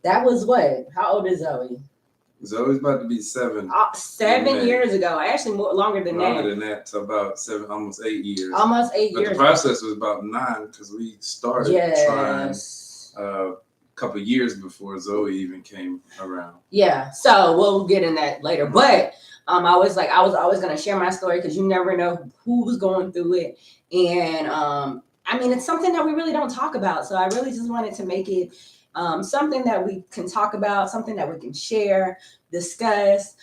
That was what? How old is Zoe? Zoe's about to be 7. 7 years ago. Actually, more longer than that. Longer than that, so about 7, almost 8 years. Almost 8 years. But the process was about 9 because we started trying a couple of years before Zoe even came around. Yeah, so we'll get in that later. But I was always gonna share my story because you never know who was going through it, and I mean it's something that we really don't talk about. So I really just wanted to make it something that we can talk about, something that we can share, discuss.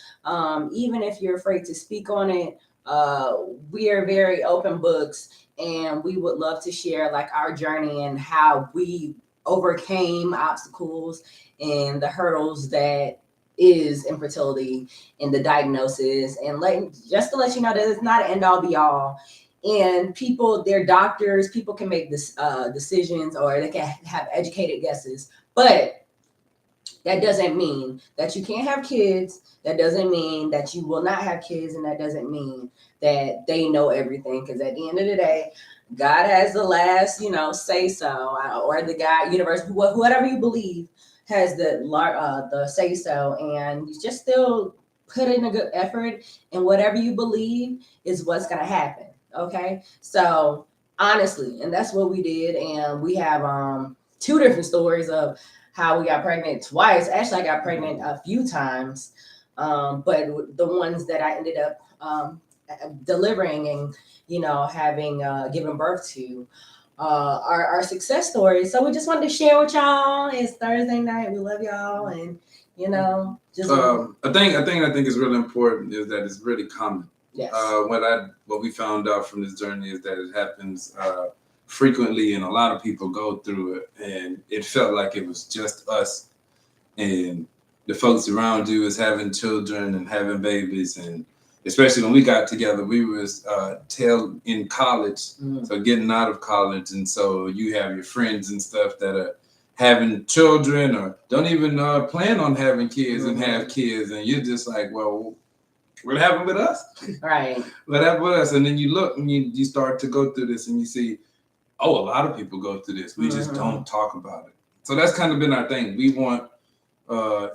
Even if you're afraid to speak on it, we are very open books, and we would love to share like our journey and how we overcame obstacles and the hurdles that is infertility and the diagnosis, and just to let you know that it's not an end all be all. And people, they're doctors, people can make this decisions, or they can have educated guesses, but that doesn't mean that you can't have kids. That doesn't mean that you will not have kids, and that doesn't mean that they know everything, because at the end of the day, God has the last, say so, or the God, universe, whatever you believe, has the say so, and you just still put in a good effort, and whatever you believe is what's gonna happen. Okay, so honestly, and that's what we did, and we have two different stories of how we got pregnant twice. Actually, I got pregnant a few times, but the ones that I ended up delivering and having given birth to our success stories. So we just wanted to share with y'all. It's Thursday night. We love y'all, and just I think is really important is that it's really common. Yes. What we found out from this journey is that it happens frequently, and a lot of people go through it, and it felt like it was just us and the folks around you is having children and having babies. And especially when we got together, we was in college, so getting out of college, and so you have your friends and stuff that are having children or don't even plan on having kids and have kids, and you're just like, well, what happened with us? Right. What happened with us? And then you look and you start to go through this, and you see, oh, a lot of people go through this. We just don't talk about it. So that's kind of been our thing. We want,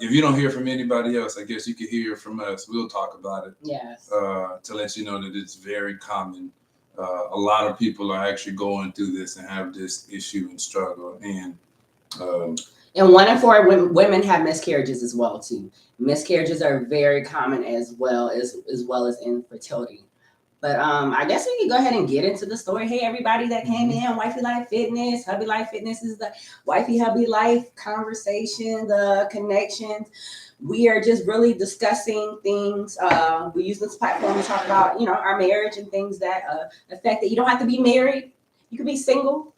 if you don't hear from anybody else, I guess you can hear from us. We'll talk about it. Yes. To let you know that it's very common. A lot of people are actually going through this and have this issue and struggle. And 1 in 4 women have miscarriages as well too. Miscarriages are very common as well as infertility. But I guess we can go ahead and get into the story. Hey, everybody that came in, Wifey Life Fitness, Hubby Life Fitness is the Wifey Hubby Life conversation, the connections. We are just really discussing things. We use this platform to talk about, our marriage and things that affect it. You don't have to be married. You could be single.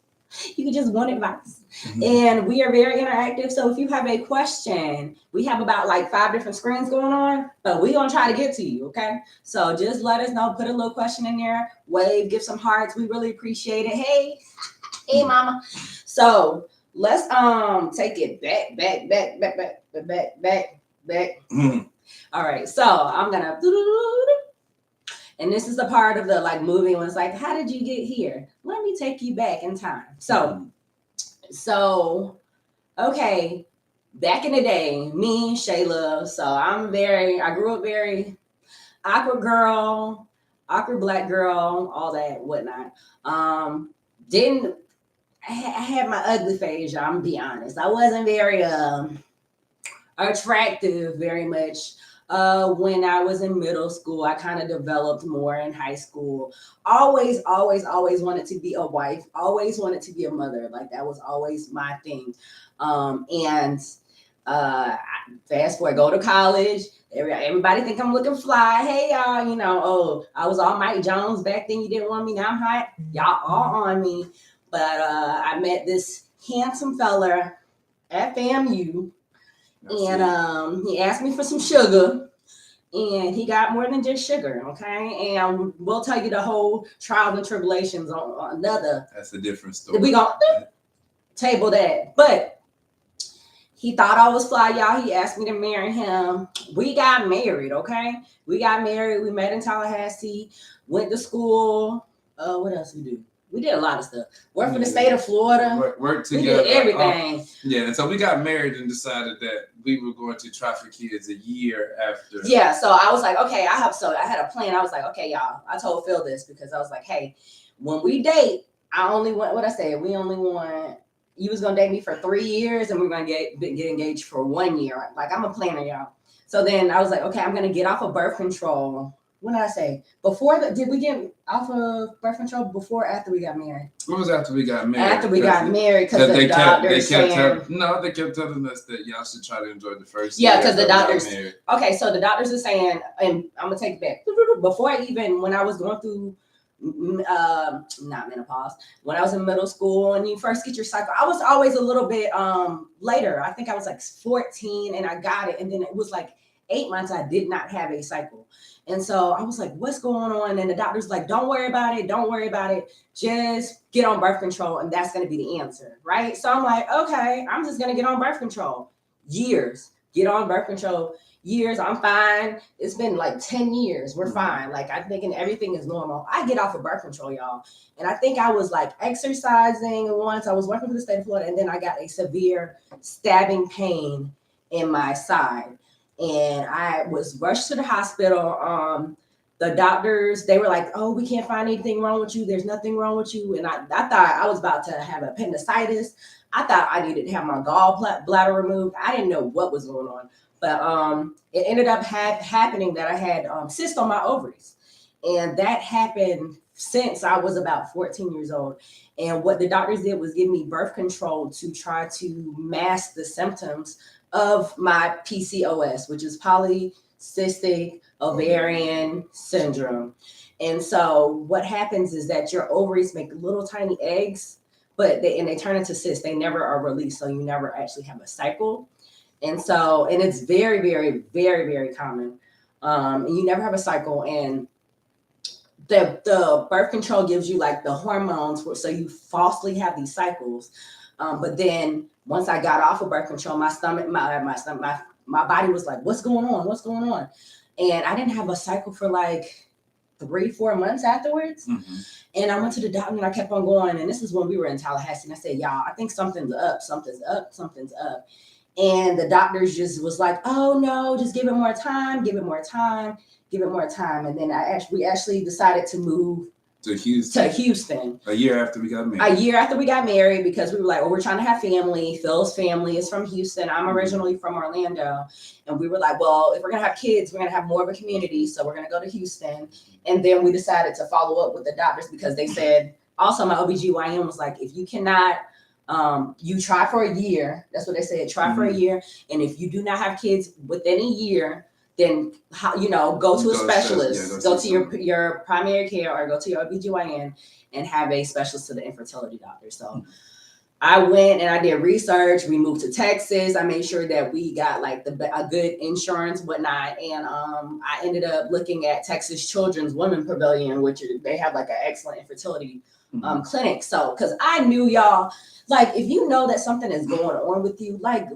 You can just want advice. And we are very interactive. So if you have a question, we have about like 5 different screens going on, but we're going to try to get to you. Okay. So just let us know, put a little question in there, wave, give some hearts. We really appreciate it. Hey, mama. So let's take it back. All right. So I'm going to, and this is the part of the like movie when it's like, how did you get here? Let me take you back in time. So, okay, back in the day, me, Shayla. So I grew up very awkward girl, awkward Black girl, all that whatnot. I had my ugly phase, y'all. I'm gonna be honest. I wasn't very attractive very much. When I was in middle school, I kind of developed more in high school. Always wanted to be a wife. Always wanted to be a mother. Like that was always my thing. And fast forward, go to college. Everybody think I'm looking fly. Hey y'all, I was all Mike Jones back then. You didn't want me. Now I'm hot. Y'all all on me. But I met this handsome fella at FAMU. And he asked me for some sugar, and he got more than just sugar, okay? And we'll tell you the whole trials and tribulations on another. That's a different story. We gonna table that. But he thought I was fly, y'all. He asked me to marry him. We got married, okay? We got married. We met in Tallahassee. Went to school. What else we do? We did a lot of stuff. Worked for the state of Florida. Worked We together. did everything. Yeah, and so we got married and decided that we were going to try for kids a year after. Yeah, so I was like, okay, I had a plan. I was like, okay, y'all. I told Phil this because I was like, hey, when we date, I only want what I said. We only want you was gonna date me for 3 years, and we're gonna get engaged for 1 year. Like I'm a planner, y'all. So then I was like, okay, I'm gonna get off of birth control. What did I say? Did we get off of birth control before or after we got married? It was after we got married. After we got married, because the doctor saying they kept telling us that y'all should try to enjoy the first. Yeah, because the doctors. Okay, so the doctors are saying, and I'm gonna take it back. Before when I was going through, not menopause, when I was in middle school and you first get your cycle, I was always a little bit later. I think I was like 14 and I got it, and then it was like 8 months I did not have a cycle. And so I was like, what's going on? And the doctor's like, don't worry about it. Don't worry about it. Just get on birth control. And that's going to be the answer. Right. So I'm like, okay, I'm just going to get on birth control. Years. Get on birth control. Years. I'm fine. It's been like 10 years. We're fine. Like I'm thinking everything is normal. I get off of birth control, y'all. And I think I was like exercising once. I was working for the state of Florida. And then I got a severe stabbing pain in my side. And I was rushed to the hospital. The doctors, they were like, oh, we can't find anything wrong with you. There's nothing wrong with you. And I thought I was about to have appendicitis. I thought I needed to have my gallbladder removed. I didn't know what was going on. But it ended up happening that I had cysts on my ovaries. And that happened since I was about 14 years old. And what the doctors did was give me birth control to try to mask the symptoms of my PCOS, which is polycystic ovarian syndrome. And so what happens is that your ovaries make little tiny eggs, but they turn into cysts. They never are released, so you never actually have a cycle. And it's very, very, very, very common. And you never have a cycle. And the birth control gives you like the hormones, so you falsely have these cycles. But then once I got off of birth control, my body was like, what's going on? What's going on? And I didn't have a cycle for like 3-4 months afterwards. Mm-hmm. And I went to the doctor and I kept on going. And this is when we were in Tallahassee. And I said, y'all, I think something's up. Something's up. Something's up. And the doctors just was like, oh no, just give it more time. Give it more time. Give it more time. And then we actually decided to move to Houston. A year after we got married. Because we were like, oh, we're trying to have family. Phil's family is from Houston. I'm originally from Orlando. And we were like, well, if we're going to have kids, we're going to have more of a community. So we're going to go to Houston. And then we decided to follow up with the doctors because they said, also my OBGYN was like, if you cannot, you try for a year. That's what they said. Try for a year. And if you do not have kids within a year, then go to a specialist, go to your primary care or go to your OBGYN and have a specialist to the infertility doctor. So I went and I did research. We moved to Texas. I made sure that we got like a good insurance, whatnot. And I ended up looking at Texas Children's Women Pavilion, which they have like an excellent infertility clinic. So, because I knew y'all, like, if you know that something is going on with you, like,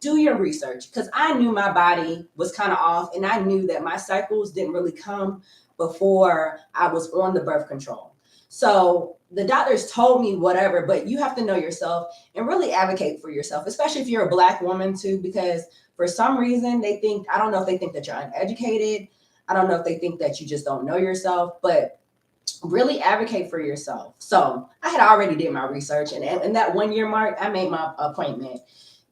do your research. Because I knew my body was kind of off, and I knew that my cycles didn't really come before I was on the birth control. So the doctors told me whatever, but you have to know yourself and really advocate for yourself, especially if you're a Black woman too, because for some reason I don't know if they think that you're uneducated. I don't know if they think that you just don't know yourself, but really advocate for yourself. So I had already did my research, and in that 1 year mark, I made my appointment,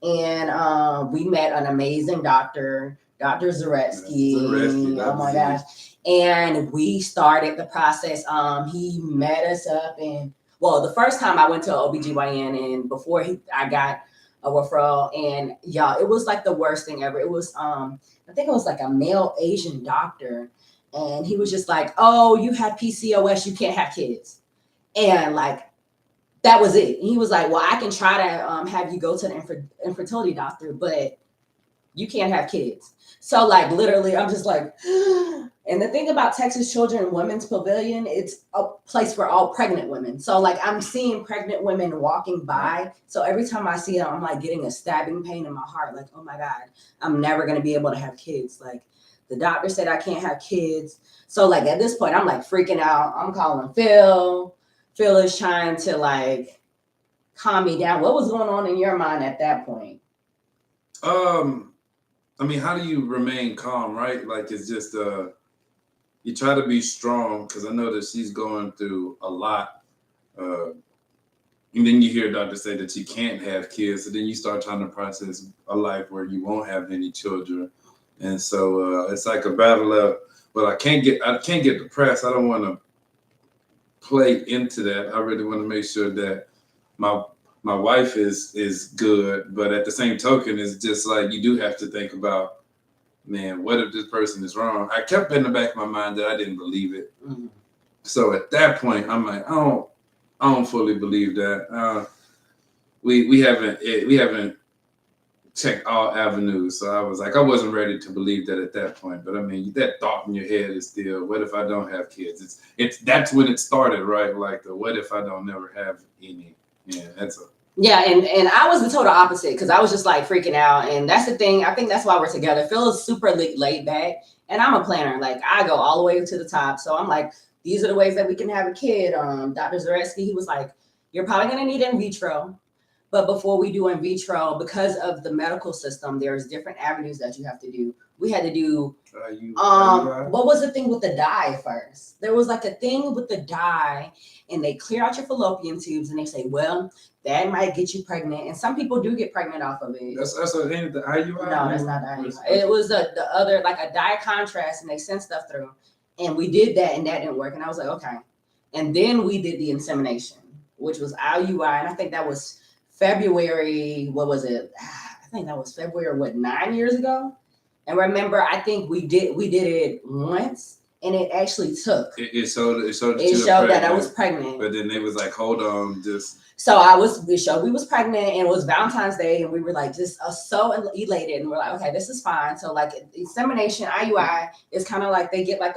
and we met an amazing doctor, Dr. Zaretsky. Oh my gosh. And we started the process. He met us up, and the first time I went to an OBGYN, and before I got a referral, and y'all, it was like the worst thing ever. It was, I think it was like a male Asian doctor. And he was just like, oh, you have PCOS, you can't have kids. And like, that was it. And he was like, well, I can try to have you go to the infertility doctor, but you can't have kids. So like, literally, I'm just like, and the thing about Texas Children Women's Pavilion, it's a place for all pregnant women. So like, I'm seeing pregnant women walking by. So every time I see them, I'm like getting a stabbing pain in my heart. Like, oh my God, I'm never going to be able to have kids. Like, The doctor said I can't have kids. So like at this point, I'm like freaking out. I'm calling Phil. Phil is trying to like calm me down. What was going on in your mind at that point? I mean, how do you remain calm, right? Like it's just you try to be strong because I know that she's going through a lot. And then you hear a doctor say that you can't have kids, so then you start trying to process a life where you won't have any children, and so it's like a battle of. But I can't get depressed. I don't want to play into that. I really want to make sure that my my wife is good, but at the same token, it's just like you do have to think about, man, what if this person is wrong? I kept in the back of my mind that I didn't believe it. Mm-hmm. So at that point, I'm like, I don't fully believe that. We haven't checked all avenues. So I was like, I wasn't ready to believe that at that point. But I mean, that thought in your head is still, what if I don't have kids? It's that's when it started, right? Like the what if I don't never have any? Yeah, that's a Yeah, and I was the total opposite because I was just like freaking out, and that's the thing. I think that's why we're together. Phil is super laid back, and I'm a planner. Like I go all the way to the top. So I'm like, these are the ways that we can have a kid. Dr. Zaretsky, he was like, you're probably gonna need in vitro, but before we do in vitro, because of the medical system, there's different avenues that you have to do. We had to do what was the thing with the dye first? There was like a thing with the dye, and they clear out your fallopian tubes, and they say, well, that might get you pregnant, and some people do get pregnant off of it. That's the IUI. No, that's not the IUI. It was the other like a dye contrast, and they sent stuff through, and we did that, and that didn't work, and I was like, okay. And then we did the insemination, which was IUI, and I think that was February. What was it? I think that was February. What, 9 years ago? And remember, I think we did it once, and it actually took. It showed that I was pregnant. But then they was like, hold on, just. So we showed we was pregnant, and it was Valentine's Day, and we were like just so elated, and we're like, okay, this is fine. So like insemination, IUI is kind of like they get like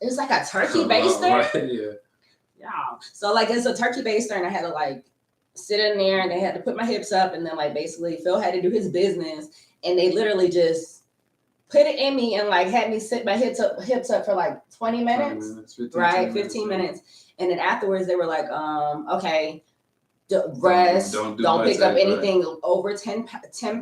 it's like a turkey baster. Right, yeah. Yeah. So like it's a turkey baster, and I had to like sit in there, and they had to put my hips up, and then like basically Phil had to do his business, and they literally just put it in me and like had me sit my hips up for like 20 minutes, 15 minutes. And then afterwards they were like, okay, rest, don't pick up anything over 10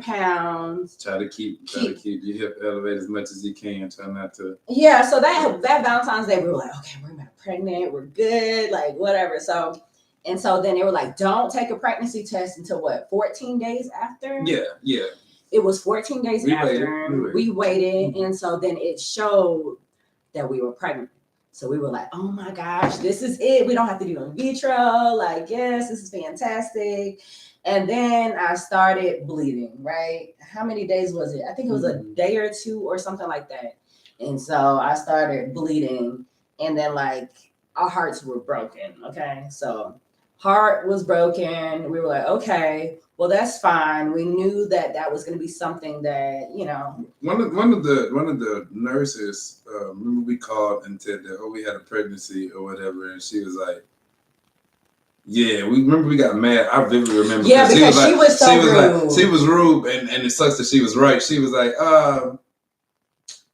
pounds. Try to keep your hip elevated as much as you can. Try not to. Yeah, so that Valentine's Day we were like, okay, we're not pregnant, we're good, like whatever. So then they were like, don't take a pregnancy test until what, 14 days after? Yeah. It was 14 days after. We waited. And so then it showed that we were pregnant. So we were like, oh my gosh, this is it. We don't have to do in vitro. Like, yes, this is fantastic. And then I started bleeding, right? How many days was it? I think it was a day or two or something like that. And so I started bleeding. And then like our hearts were broken. Okay. So heart was broken. We were like, okay, well, that's fine. We knew that was going to be something that, you know. One of the nurses, remember we called and said that, we had a pregnancy or whatever, and she was like, yeah, we got mad. I vividly remember. Yeah, because she was so rude. She was rude, and it sucks that she was right. She was like,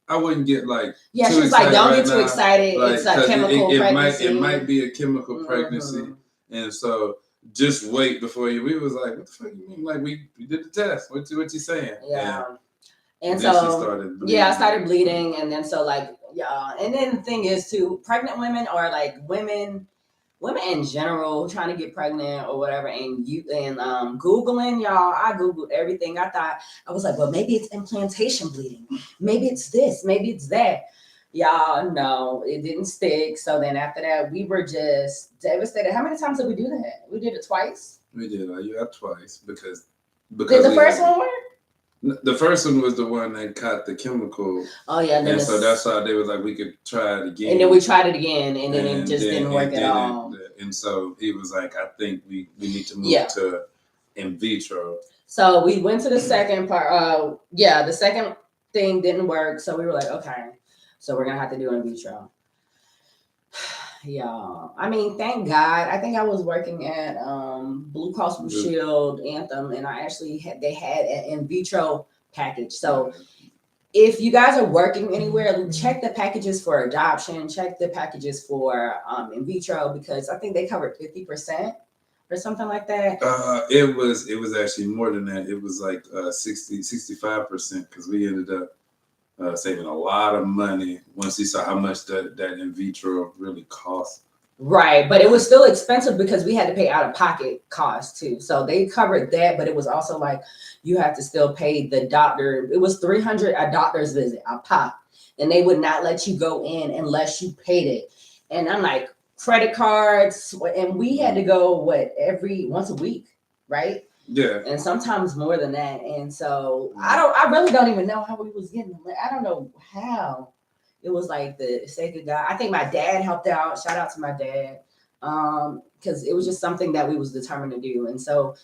I wouldn't get like. Yeah, she was like, don't get too excited. Like, it's a chemical pregnancy. It might be a chemical pregnancy, and so. Just wait before you. We was like, what the fuck you mean? Like we did the test. What you saying? Yeah. And so I started bleeding, and then so like and then the thing is too, pregnant women or like women in general trying to get pregnant or whatever, and Googling, y'all. I Googled everything. I was like, well, maybe it's implantation bleeding. Maybe it's this. Maybe it's that. Y'all, no, it didn't stick. So then after that, we were just devastated. How many times did we do that? We did it twice. We did twice because did the first one work? The first one was the one that caught the chemical. Oh yeah, and so that's why they was like, we could try it again. And then we tried it again, and then it just didn't work at all. And so he was like, I think we need to move to in vitro. So we went to the second part. The second thing didn't work. So we were like, okay. So we're gonna have to do in vitro. Yeah, I mean, thank God. I think I was working at Blue Cross Blue Shield, Anthem, and I actually they had an in vitro package. So if you guys are working anywhere, check the packages for adoption, check the packages for in vitro, because I think they covered 50% or something like that. It was actually more than that. It was like 65%, because we ended up saving a lot of money once we saw how much that in vitro really cost. Right, but it was still expensive because we had to pay out of pocket costs too. So they covered that, but it was also like you have to still pay the doctor. It was 300 a doctor's visit, a pop, and they would not let you go in unless you paid it. And I'm like, credit cards, and we had to go every once a week, right? Yeah. And sometimes more than that. And so I really don't even know how we was getting them. I don't know how. It was like the sake of God. I think my dad helped out. Shout out to my dad. Because it was just something that we was determined to do. And so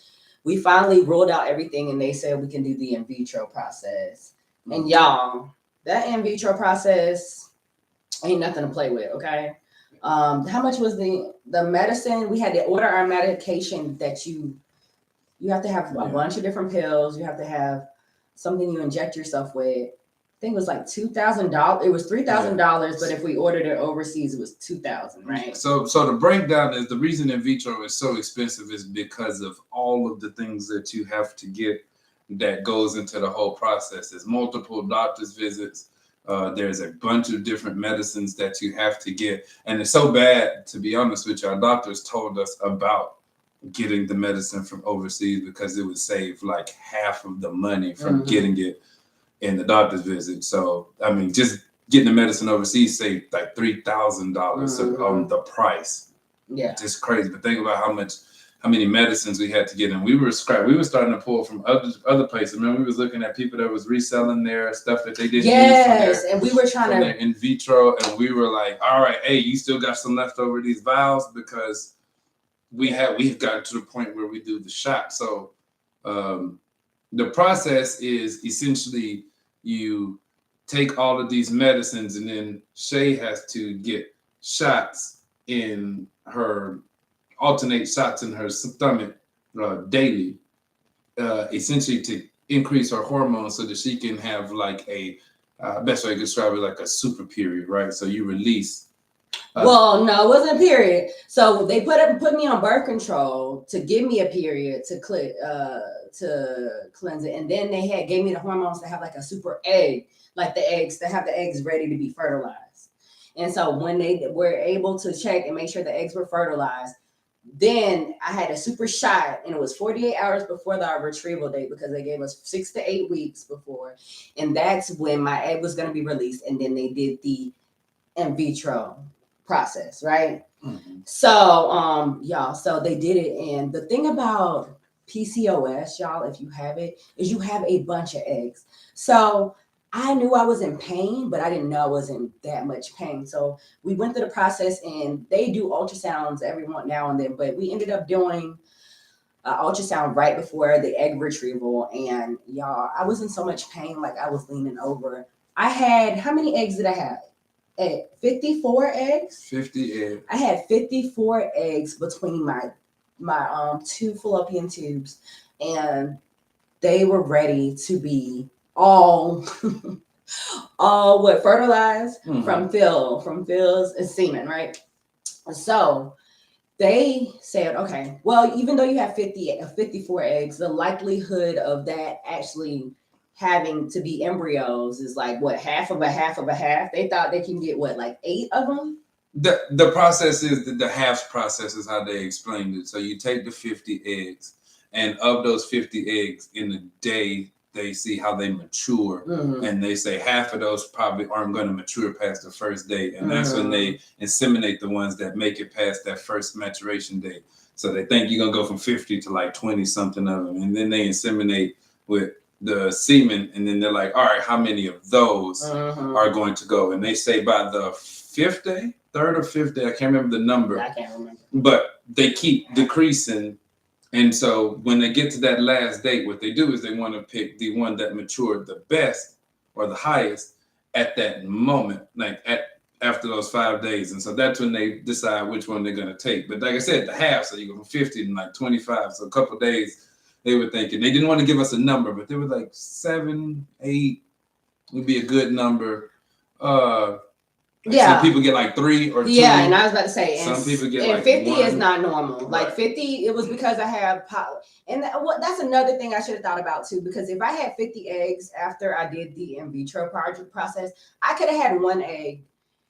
we finally ruled out everything, and they said we can do the in vitro process. And y'all, that in vitro process ain't nothing to play with, okay? How much was the medicine? We had to order our medication that you have to have a bunch of different pills. You have to have something you inject yourself with. I think it was like $2,000. It was $3,000, but if we ordered it overseas, it was $2,000, right? So the breakdown is the reason in vitro is so expensive is because of all of the things that you have to get that goes into the whole process. There's multiple doctor's visits. There's a bunch of different medicines that you have to get, and it's so bad, to be honest with you. Our doctors told us about getting the medicine from overseas because it would save like half of the money from getting it in the doctor's visit. So I mean, just getting the medicine overseas saved like $3,000 on the price. Yeah, just crazy. But think about how many medicines we had to get in. We were starting to pull from other places. Remember, we was looking at people that was reselling their stuff that they didn't use and we were trying to in vitro, and we were like, all right, hey, you still got some left over these vials, because we've gotten to the point where we do the shot. So the process is essentially you take all of these medicines, and then Shay has to get alternate shots in her stomach daily, essentially to increase her hormones so that she can have like best way to describe it, like a super period, right? So you release. Well, no, it wasn't a period. So they put me on birth control to give me a period to cleanse it, and then they gave me the hormones to have like a super egg, like the eggs, to have the eggs ready to be fertilized. And so when they were able to check and make sure the eggs were fertilized, then I had a super shot, and it was 48 hours before the retrieval date, because they gave us 6 to 8 weeks before, and that's when my egg was going to be released. And then they did the in vitro process, right? So y'all, so they did it. And the thing about PCOS, y'all, if you have it, is you have a bunch of eggs. So I knew I was in pain, but I didn't know I was in that much pain. So we went through the process, and they do ultrasounds every now and then, but we ended up doing ultrasound right before the egg retrieval. And y'all, I was in so much pain, like I was leaning over. I had, how many eggs did I have? 54 eggs. 50 eggs. I had 54 eggs between my 2 fallopian tubes, and they were ready to be all fertilized from Phil's semen, right? So they said, okay, well, even though you have 54 eggs, the likelihood of that actually having to be embryos is like what, half of a half of a half. They thought they can get what, like 8 of them. The process is the half process is how they explained it. So you take the 50 eggs, and of those 50 eggs in a day, they see how they mature, and they say half of those probably aren't going to mature past the first day, and that's when they inseminate the ones that make it past that first maturation date. So they think you're gonna go from 50 to like 20 something of them, and then they inseminate with the semen, and then they're like, all right, how many of those are going to go? And they say by the 5th day, 3rd or 5th day, I can't remember the number. I can't remember. But they keep decreasing. And so when they get to that last date, what they do is they want to pick the one that matured the best or the highest at that moment, like after those 5 days. And so that's when they decide which one they're going to take. But like I said, the half, so you go from 50 to like 25. So a couple of days, they were thinking, they didn't want to give us a number, but they were like 7, 8, would be a good number. Like Yeah. some people get like 3 or 2. Yeah, and I was about to say, some people get and like 50 1. is not normal. Like Right. 50, it was because I have and that's another thing I should have thought about too. Because if I had 50 eggs after I did the in vitro process, I could have had 1 egg,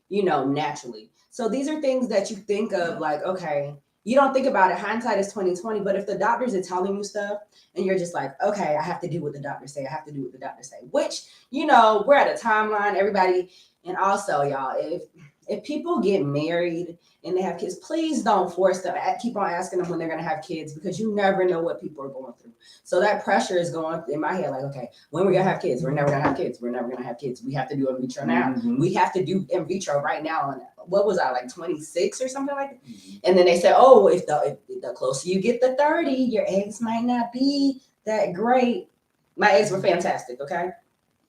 naturally. So these are things that you think of, like, okay, you don't think about it. Hindsight is 2020. But if the doctors are telling you stuff and you're just like, okay, I have to do what the doctors say. I have to do what the doctors say. Which, we're at a timeline. Everybody, and also, y'all, if people get married and they have kids, please don't force them. Keep on asking them when they're going to have kids, because you never know what people are going through. So that pressure is going in my head, like, okay, when we're going to have kids? We're never going to have kids. We're never going to have kids. We have to do in vitro now. Mm-hmm. We have to do in vitro right now. And what was I, like 26 or something like that? Mm-hmm. And then they said, oh, if the closer you get to 30, your eggs might not be that great. My eggs were fantastic, okay?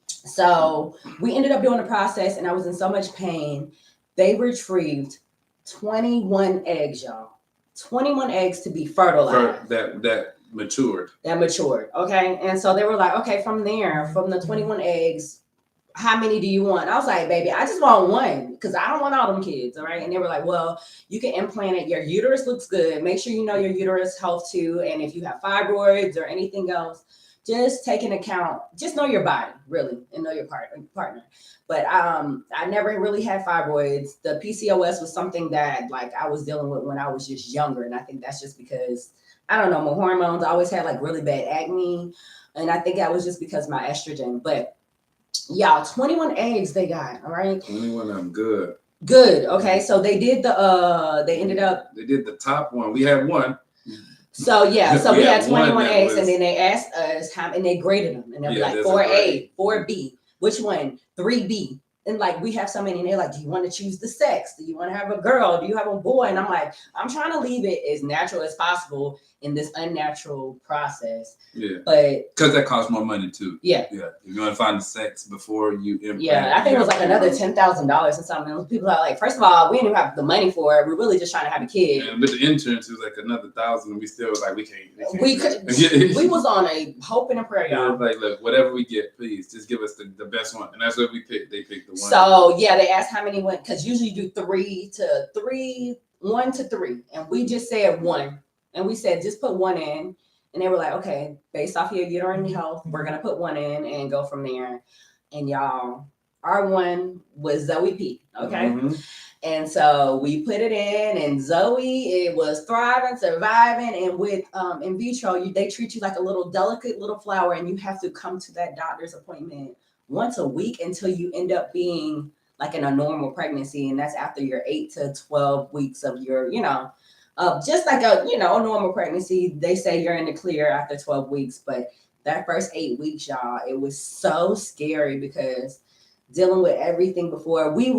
So we ended up doing the process, and I was in so much pain. They retrieved 21 eggs, y'all. 21 eggs to be fertilized. That matured. That matured, okay? And so they were like, okay, from the 21 eggs, how many do you want? I was like, baby, I just want 1, because I don't want all them kids, all right? And they were like, well, you can implant it. Your uterus looks good. Make sure you know your uterus health too. And if you have fibroids or anything else, just take into account, just know your body, really, and know your partner. But I never really had fibroids. The PCOS was something that, like, I was dealing with when I was just younger. And I think that's just because, I don't know, my hormones. I always had like really bad acne. And I think that was just because my estrogen. But y'all, 21 eggs they got, all right? 21 of them, good. Good, okay. So they did they did the top one. We had 1. So yeah, so we had 21 eggs, and then they asked us how, and they graded them, and they'll be like 4A, 4B, which one, 3B, and like we have so many, and they're like, do you want to choose the sex? Do you want to have a girl? Do you have a boy? And I'm like, I'm trying to leave it as natural as possible in this unnatural process. Yeah, but because that costs more money too. Yeah. If you want to find the sex before you implant, I think it was like another $10,000 and something. People are like, first of all, we didn't even have the money for it. We're really just trying to have a kid. And with the insurance, it was like another $1,000, and we still was like, we can't. We was on a hope and a prayer, y'all. Like, look, whatever we get, please just give us the best one, and that's what we picked. They picked the one. So yeah, they asked how many went, because usually you do 1 to 3, and we just said 1, and we said just put 1 in. And they were like, okay, based off of your uterine health, we're going to put 1 in and go from there. And y'all, our 1 was Zoe P. Okay. Mm-hmm. And so we put it in, and Zoe, it was thriving, surviving. And with in vitro, they treat you like a little delicate little flower, and you have to come to that doctor's appointment once a week until you end up being like in a normal pregnancy. And that's after your 8 to 12 weeks of your, just like a normal pregnancy. They say you're in the clear after 12 weeks, but that first 8 weeks, y'all, it was so scary, because dealing with everything before we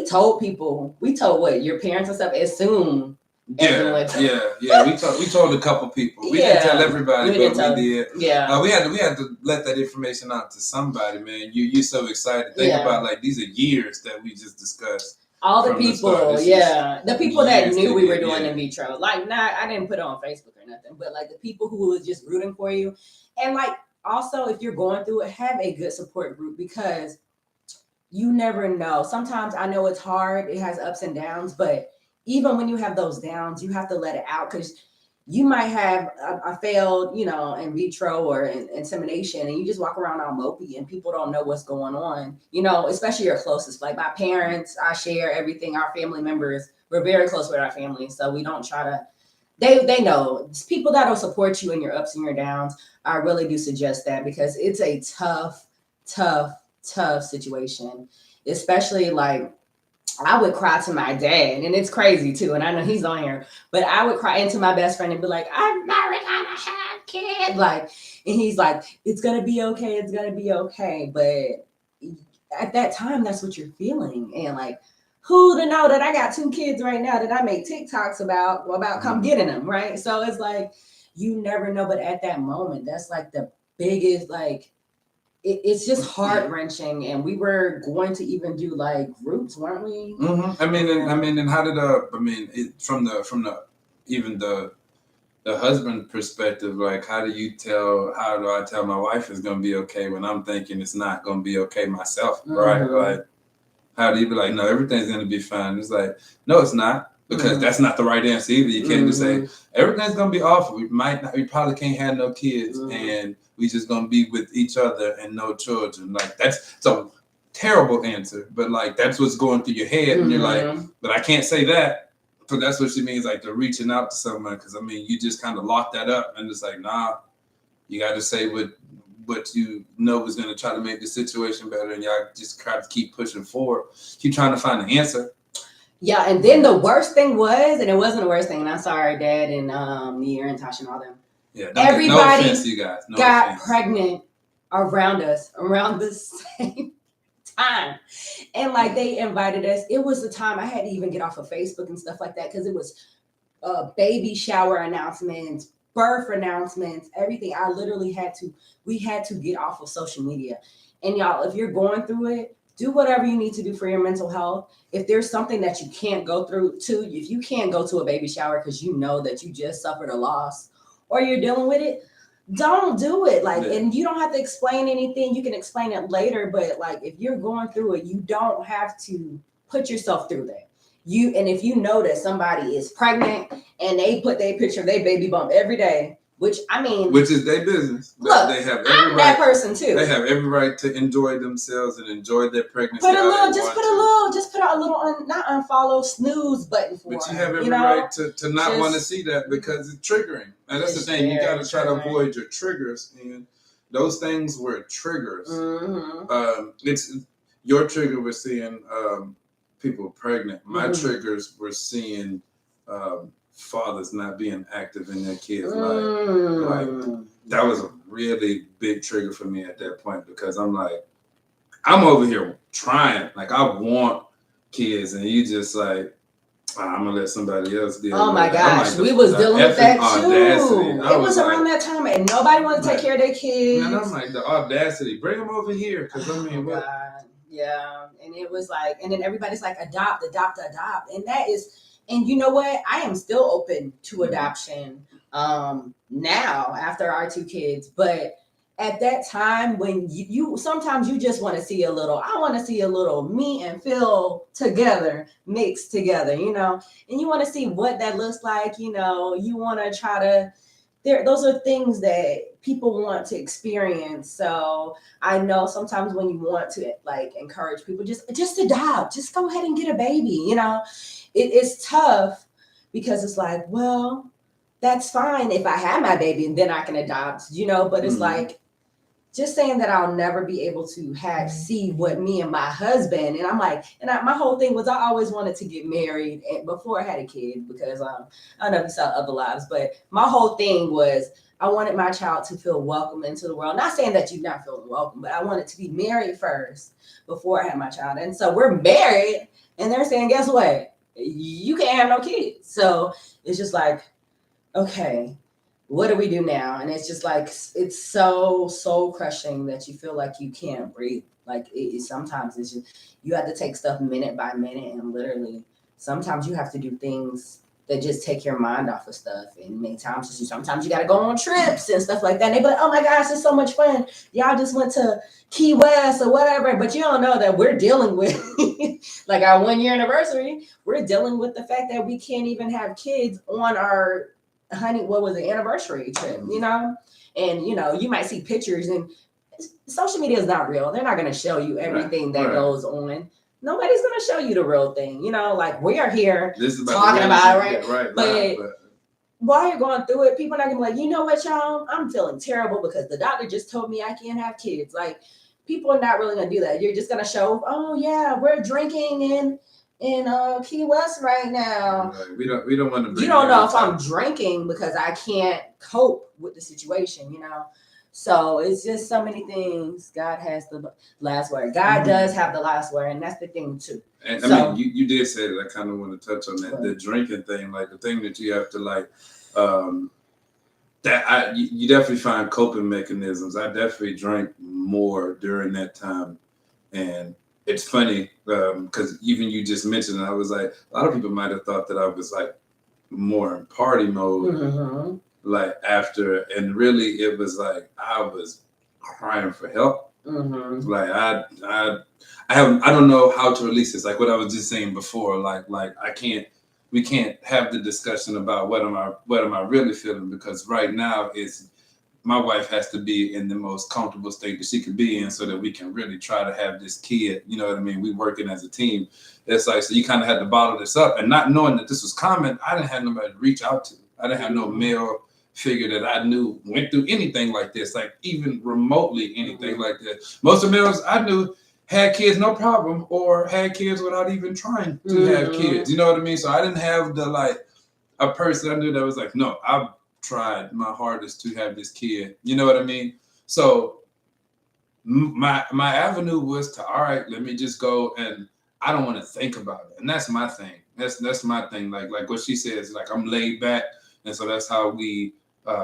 told what your parents and stuff assume. We told a couple people. We didn't tell everybody, but we did. Yeah. We had to let that information out to somebody, man. You're so excited. Think about, like, these are years that we just discussed. All the people, the people that knew we were doing in vitro. Like, I didn't put it on Facebook or nothing, but like the people who was just rooting for you. And like, also, if you're going through it, have a good support group, because you never know. Sometimes I know it's hard. It has ups and downs, but even when you have those downs, you have to let it out, because you might have a failed, in vitro or insemination, and you just walk around all mopey, and people don't know what's going on, especially your closest. Like my parents, I share everything. Our family members, we're very close with our family, so we don't try to, they know. It's people that will support you in your ups and your downs. I really do suggest that, because it's a tough situation, especially like, I would cry to my dad, and it's crazy too. And I know he's on here, but I would cry into my best friend and be like, I'm never gonna have kids. Like, and he's like, it's gonna be okay. It's gonna be okay. But at that time, that's what you're feeling. And like, who to know that I got 2 kids right now that I make TikToks about come getting them, right? So it's like, you never know. But at that moment, that's like the biggest, like, it's just heart-wrenching. And we were going to even do like groups, weren't we? Mm-hmm. And how did from the even the the husband perspective, like how do I tell my wife it's gonna be okay when I'm thinking it's not gonna be okay myself, right? Like how do you be like, no, everything's gonna be fine? It's like, no, it's not, because that's not the right answer either. You can't just say everything's gonna be awful. We probably can't have no kids, and we just gonna be with each other and no children. Like it's a terrible answer, but like that's what's going through your head, and you're like, but I can't say that. So that's what she means, like the reaching out to someone, because I mean, you just kind of lock that up, and it's like, nah, you got to say what you know is going to try to make the situation better, and y'all just try to keep pushing forward, keep trying to find an answer. Yeah, and then the worst thing was, and it wasn't the worst thing, and I'm sorry, Dad and Nia and Tasha and all them. Yeah, everybody no offense to you guys. got pregnant around us around the same time, and like they invited us. It was the time I had to even get off of Facebook and stuff like that, because it was baby shower announcements, birth announcements, everything. We had to get off of social media. And y'all, if you're going through it, do whatever you need to do for your mental health. If there's something that you can't go through to, if you can't go to a baby shower because you know that you just suffered a loss or you're dealing with it, don't do it. Like, and you don't have to explain anything. You can explain it later, but like if you're going through it, you don't have to put yourself through that. And if you know that somebody is pregnant and they put their picture of their baby bump every day, which is their business. Look, they have every right, that person too. They have every right to enjoy themselves and enjoy their pregnancy. Just put a little not unfollow, snooze button for. But you have every right to not want to see that, because it's triggering. And that's the thing. You got to try to avoid your triggers, and those things were triggers. It's your trigger was seeing people pregnant. My triggers were seeing fathers not being active in their kids' life. Like that was a really big trigger for me at that point, because I'm like, I'm over here trying, like I want kids, and you just like, I'm gonna let somebody else deal. Oh my gosh, like, we was dealing with that too. It was around that time, and nobody wanted to take care of their kids. And I'm like, the audacity, bring them over here, because I mean, what? Yeah, and it was like, and then everybody's like, adopt, and that is. And you know what? I am still open to adoption now after our 2 kids. But at that time, when you sometimes you just want to see I want to see a little me and Phil together, mixed together, and you want to see what that looks like. You want to try to. Those are things that people want to experience. So I know sometimes when you want to like encourage people, just adopt, just go ahead and get a baby. It's tough, because it's like, well, that's fine if I have my baby and then I can adopt, but it's like, just saying that I'll never be able to see what me and my husband, and I'm like, my whole thing was I always wanted to get married before I had a kid, because I don't know if you saw Other Lives, but my whole thing was I wanted my child to feel welcome into the world. Not saying that you're not feeling welcome, but I wanted to be married first before I had my child. And so we're married, and they're saying, guess what? You can't have no kids. So it's just like, okay, what do we do now? And it's just like, it's so soul crushing that you feel like you can't breathe. Like sometimes it's just, you have to take stuff minute by minute, and literally sometimes you have to do things that just take your mind off of stuff. And many times, sometimes you got to go on trips and stuff like that. And they be like, oh my gosh, it's so much fun. Y'all just went to Key West or whatever. But you don't know that we're dealing with, like our 1-year anniversary, we're dealing with the fact that we can't even have kids on our anniversary trip, And, you might see pictures, and social media is not real. They're not going to show you everything that goes on. Nobody's going to show you the real thing, like we are here talking about it, right? But while you're going through it, people are not going to be like, you know what, y'all, I'm feeling terrible because the doctor just told me I can't have kids. Like, people are not really going to do that. You're just going to show, oh yeah, we're drinking in Key West right now. Right. We don't want to bring, you don't know if I'm drinking because I can't cope with the situation, So it's just so many things. God has the last word. God does have the last word, and that's the thing too. And I mean, you did say that. I kind of want to touch on that, the drinking thing, like the thing that you have to like. You definitely find coping mechanisms. I definitely drank more during that time, and it's funny because even you just mentioned it, I was like, a lot of people might have thought that I was like more in party mode. like after, and really it was like I was crying for help. Mm-hmm. Like I don't know how to release this. Like what I was just saying before. Like we can't have the discussion about what am I really feeling, because right now it's my wife has to be in the most comfortable state that she could be in so that we can really try to have this kid. You know what I mean? We working as a team. It's like, so you kind of had to bottle this up, and not knowing that this was common, I didn't have nobody to reach out to. I didn't have no male figure that I knew went through anything like this, like even remotely anything like that. Most of the males I knew had kids no problem, or had kids without even trying to have kids. You know what I mean? So I didn't have the like a person I knew that was like, no, I've tried my hardest to have this kid. You know what I mean? So my avenue was to, all right, let me just go, and I don't want to think about it. And that's my thing. That's my thing. Like what she says, like I'm laid back, and so that's how we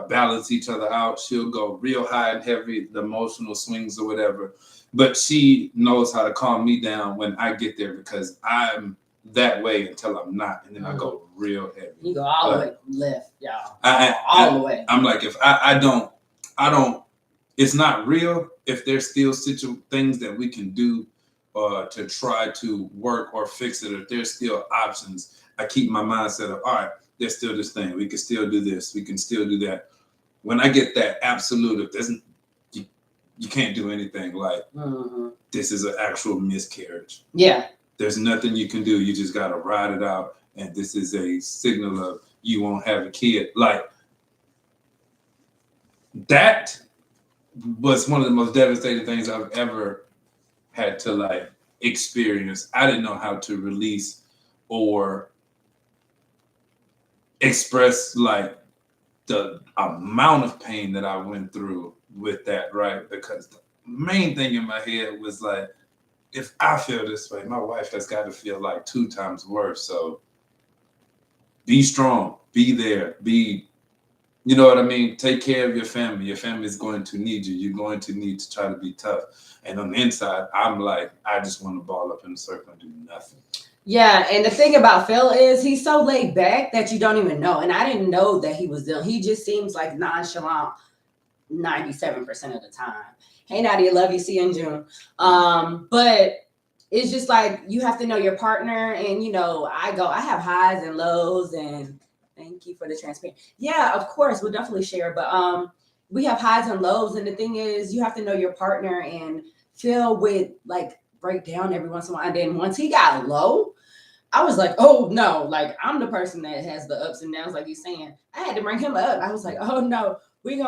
balance each other out. She'll go real high and heavy, the emotional swings or whatever, but she knows how to calm me down when I get there, because I'm that way until I'm not, and then I go real heavy. You go all the way left, y'all. All the way. I'm like, if I don't, it's not real. If there's still things that we can do to try to work or fix it, if there's still options, I keep my mindset of, all right, there's still this thing. We can still do this. We can still do that. When I get that absolute, if there's, you can't do anything, like this is an actual miscarriage. Yeah. There's nothing you can do. You just got to ride it out. And this is a signal of you won't have a kid. Like, that was one of the most devastating things I've ever had to like experience. I didn't know how to release or express like the amount of pain that I went through with that, right? Because the main thing in my head was like, if I feel this way, my wife has got to feel like 2 times worse. So be strong, be there, you know what I mean? Take care of your family. Your family is going to need you. You're going to need to try to be tough. And on the inside, I'm like, I just want to ball up in a circle and do nothing. Yeah, and the thing about Phil is he's so laid back that you don't even know. And I didn't know that he was ill. He just seems like nonchalant 97% of the time. Hey, Nadia, love you. See you in June. But it's just like you have to know your partner. And, you know, I have highs and lows, and thank you for the transparency. Yeah, of course, we'll definitely share. But we have highs and lows. And the thing is, you have to know your partner, and Phil would like break down every once in a while. And then once he got low, I was like, oh no, like I'm the person that has the ups and downs, like you're saying. I had to bring him up. I was like, oh no, we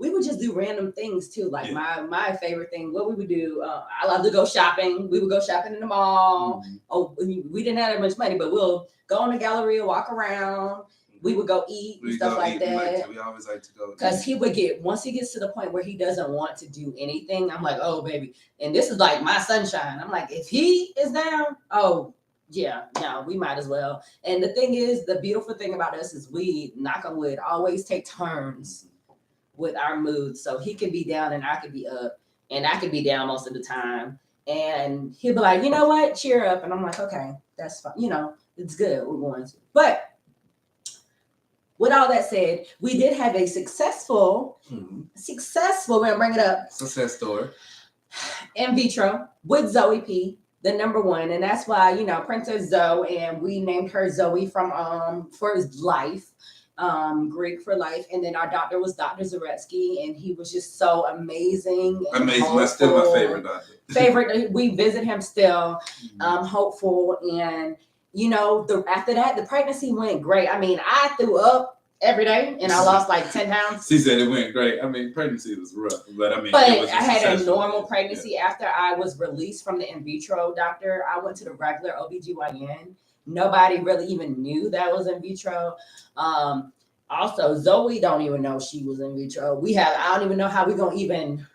would just do random things too. Like my favorite thing, what we would do, I love to go shopping. We would go shopping in the mall. Oh, we didn't have that much money, but we'll go in the Galleria, walk around. We would go eat and stuff like that. We always like to go. Because he would once he gets to the point where he doesn't want to do anything, I'm like, oh baby. And this is like my sunshine. I'm like, if he is down, oh yeah, no, we might as well. And the thing is, the beautiful thing about us is we, knock on wood, always take turns with our moods. So he can be down and I could be up, and I could be down most of the time. And he'll be like, you know what, cheer up. And I'm like, okay, that's fine. You know, it's good. We're going to. But with all that said, we did have a successful, we're going to bring it up. Success story. In vitro with Zoe P, the number one. And that's why, you know, Princess Zoe, and we named her Zoe from for his life, Greek for life. And then our doctor was Dr. Zaretsky, and he was just so amazing. Amazing. That's still my favorite doctor. We visit him still, hopeful. And, you know, after that, the pregnancy went great. I mean, I threw up every day, and I lost like 10 pounds. She said it went great. I mean, pregnancy was rough, but I mean, but I had a normal pregnancy. After I was released from the in vitro doctor, I went to the regular OBGYN. Nobody really even knew that was in vitro. Also, Zoe don't even know she was in vitro. I don't even know how we're gonna even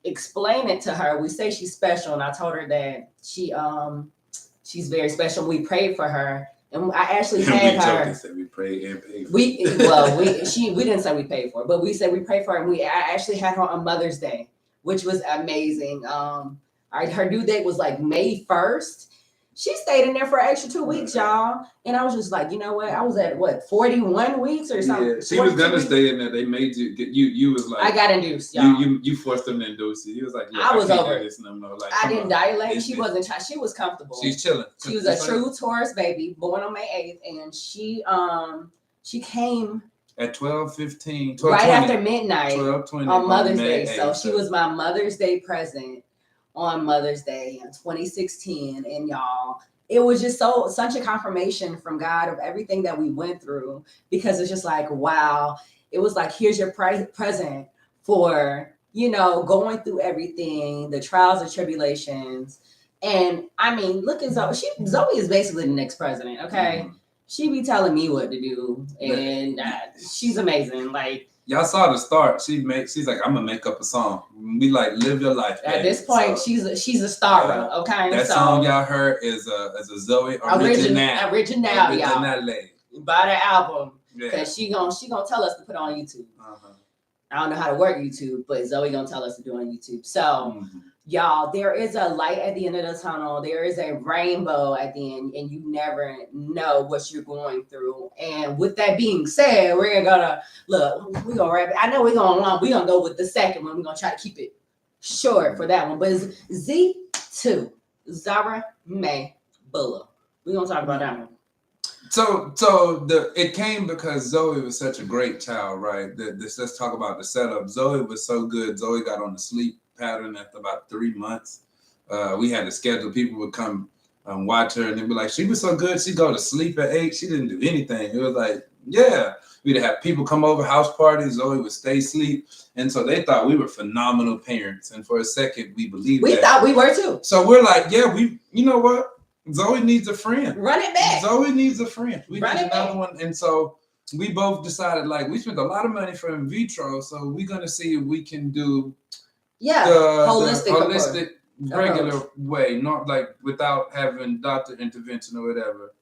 explain it to her. We say she's special, and I told her that she's very special. We prayed for her. And I actually had her. Said we prayed and paid for we didn't say we paid for it, but we said we prayed for her, and I actually had her on Mother's Day, which was amazing. Her due date was like May 1st. She stayed in there for an extra 2 weeks, y'all. And I was just like, you know what? I was at what, 41 weeks or something? Yeah, she was 42 gonna weeks? stay in there. They made you get you. You was like, I got induced, y'all. you forced them to induce you. He was like, look, I was can't over do it. this no more. Like, I come didn't on. dilate. She wasn't. She was comfortable. She's chilling. She was a true Taurus baby, born on May 8th, and she came at 12:15, right after midnight 12:20 on Mother's May Day. 8th, So she was my Mother's Day present on Mother's Day in 2016, and y'all, it was just such a confirmation from God of everything that we went through, because it's just like, wow, it was like, here's your present for, you know, going through everything, the trials and tribulations. And I mean, look at Zoe. Zoe is basically the next president, okay? Mm-hmm. She be telling me what to do, and she's amazing. Like, y'all saw the start. She's like, I'm gonna make up a song. We like, live your life. At this point, so, she's a star, okay? That song y'all heard is a Zoe original. Buy the album, because she gonna tell us to put it on YouTube. I don't know how to work YouTube, but Zoe gonna tell us to do it on YouTube. So, y'all, there is a light at the end of the tunnel. There is a rainbow at the end, and you never know what you're going through. And with that being said, we're gonna wrap it. I know we're gonna go with the second one. We're gonna try to keep it short for that one. But it's Z2, Zara May Bulla. We're gonna talk about that one. So it came because Zoe was such a great child, right? Let's talk about the setup. Zoe was so good. Zoe got on the sleep pattern after about 3 months. We had to schedule. People would come watch her, and they'd be like, she was so good. She'd go to sleep at 8. She didn't do anything. It was like, yeah. We'd have people come over, house parties. Zoe would stay asleep. And so they thought we were phenomenal parents. And for a second, we believed that. We thought we were too. So we're like, yeah, you know what? Zoe needs a friend. Run it back. Zoe needs a friend. We need another one. And so we both decided, like, we spent a lot of money for in vitro, so we're going to see if we can do the holistic regular way, not like without having doctor intervention or whatever.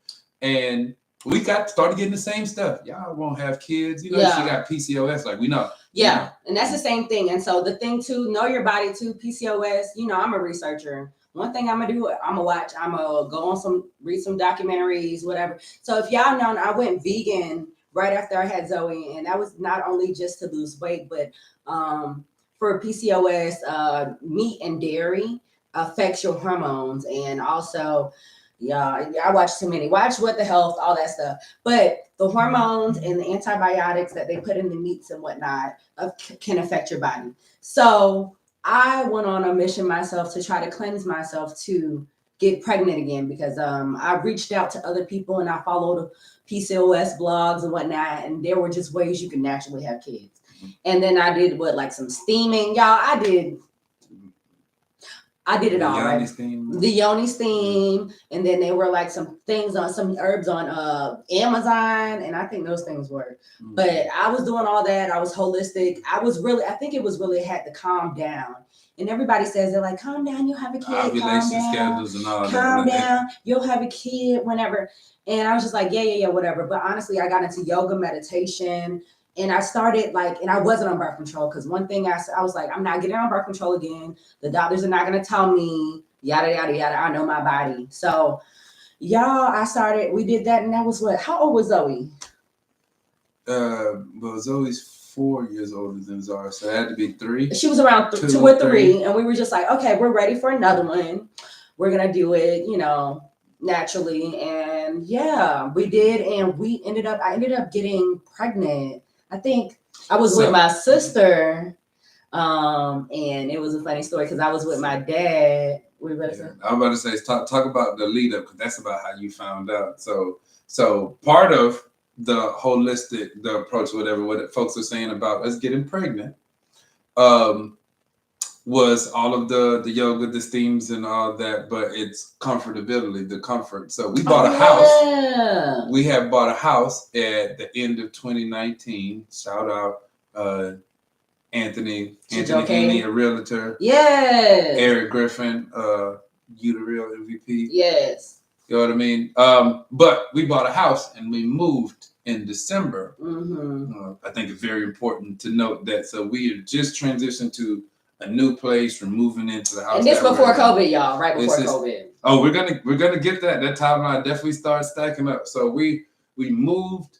And we started getting the same stuff. Y'all won't have kids. You know, she got PCOS, like we know. Yeah, you know? And that's the same thing. And so the thing too, know your body too, PCOS, you know, I'm a researcher. One thing I'm gonna do, I'm gonna go on read some documentaries, whatever. So if y'all know, I went vegan right after I had Zoe, and that was not only just to lose weight, but for PCOS, meat and dairy affects your hormones, and also, I watch too many. Watch What the Health, all that stuff. But the hormones and the antibiotics that they put in the meats and whatnot can affect your body. So I went on a mission myself to try to cleanse myself to get pregnant again, because I reached out to other people and I followed PCOS blogs and whatnot, and there were just ways you can naturally have kids. And then I did some steaming, y'all. I did it all, right? The yoni steam, and then there were like some herbs on Amazon, and I think those things work. But I was doing all that. I was holistic. I think it was really had to calm down. And everybody says, they're like, calm down, you'll have a kid. Ovulation schedules and all that. Calm down, you'll have a kid whenever. And I was just like, yeah, whatever. But honestly, I got into yoga, meditation. And I started and I wasn't on birth control, because one thing I was like, I'm not getting on birth control again. The doctors are not going to tell me, yada, yada, yada. I know my body. So, we did that. And that was how old was Zoe? Well, Zoe's 4 years older than Zara, so it had to be 3. She was around 2 or 3. And we were just like, okay, we're ready for another one. We're going to do it, naturally. And we did. And I ended up getting pregnant. I think I was with my sister, and it was a funny story because I was with my dad. What you about to say? I was about to say, talk about the lead up, because that's about how you found out. So part of the holistic, the approach, whatever, what folks are saying about us getting pregnant, was all of the yoga, the steams and all that, but it's comfortability, the comfort. So we bought a house. We have bought a house at the end of 2019. Shout out Anthony Haney, a realtor. Yes. Eric Griffin, you the real MVP. Yes. You know what I mean? But we bought a house and we moved in December. I think it's very important to note that. So we had just transitioned to a new place. We're moving into the house. And this before COVID, y'all. Right before COVID. Oh, we're gonna get that. That timeline definitely starts stacking up. So we moved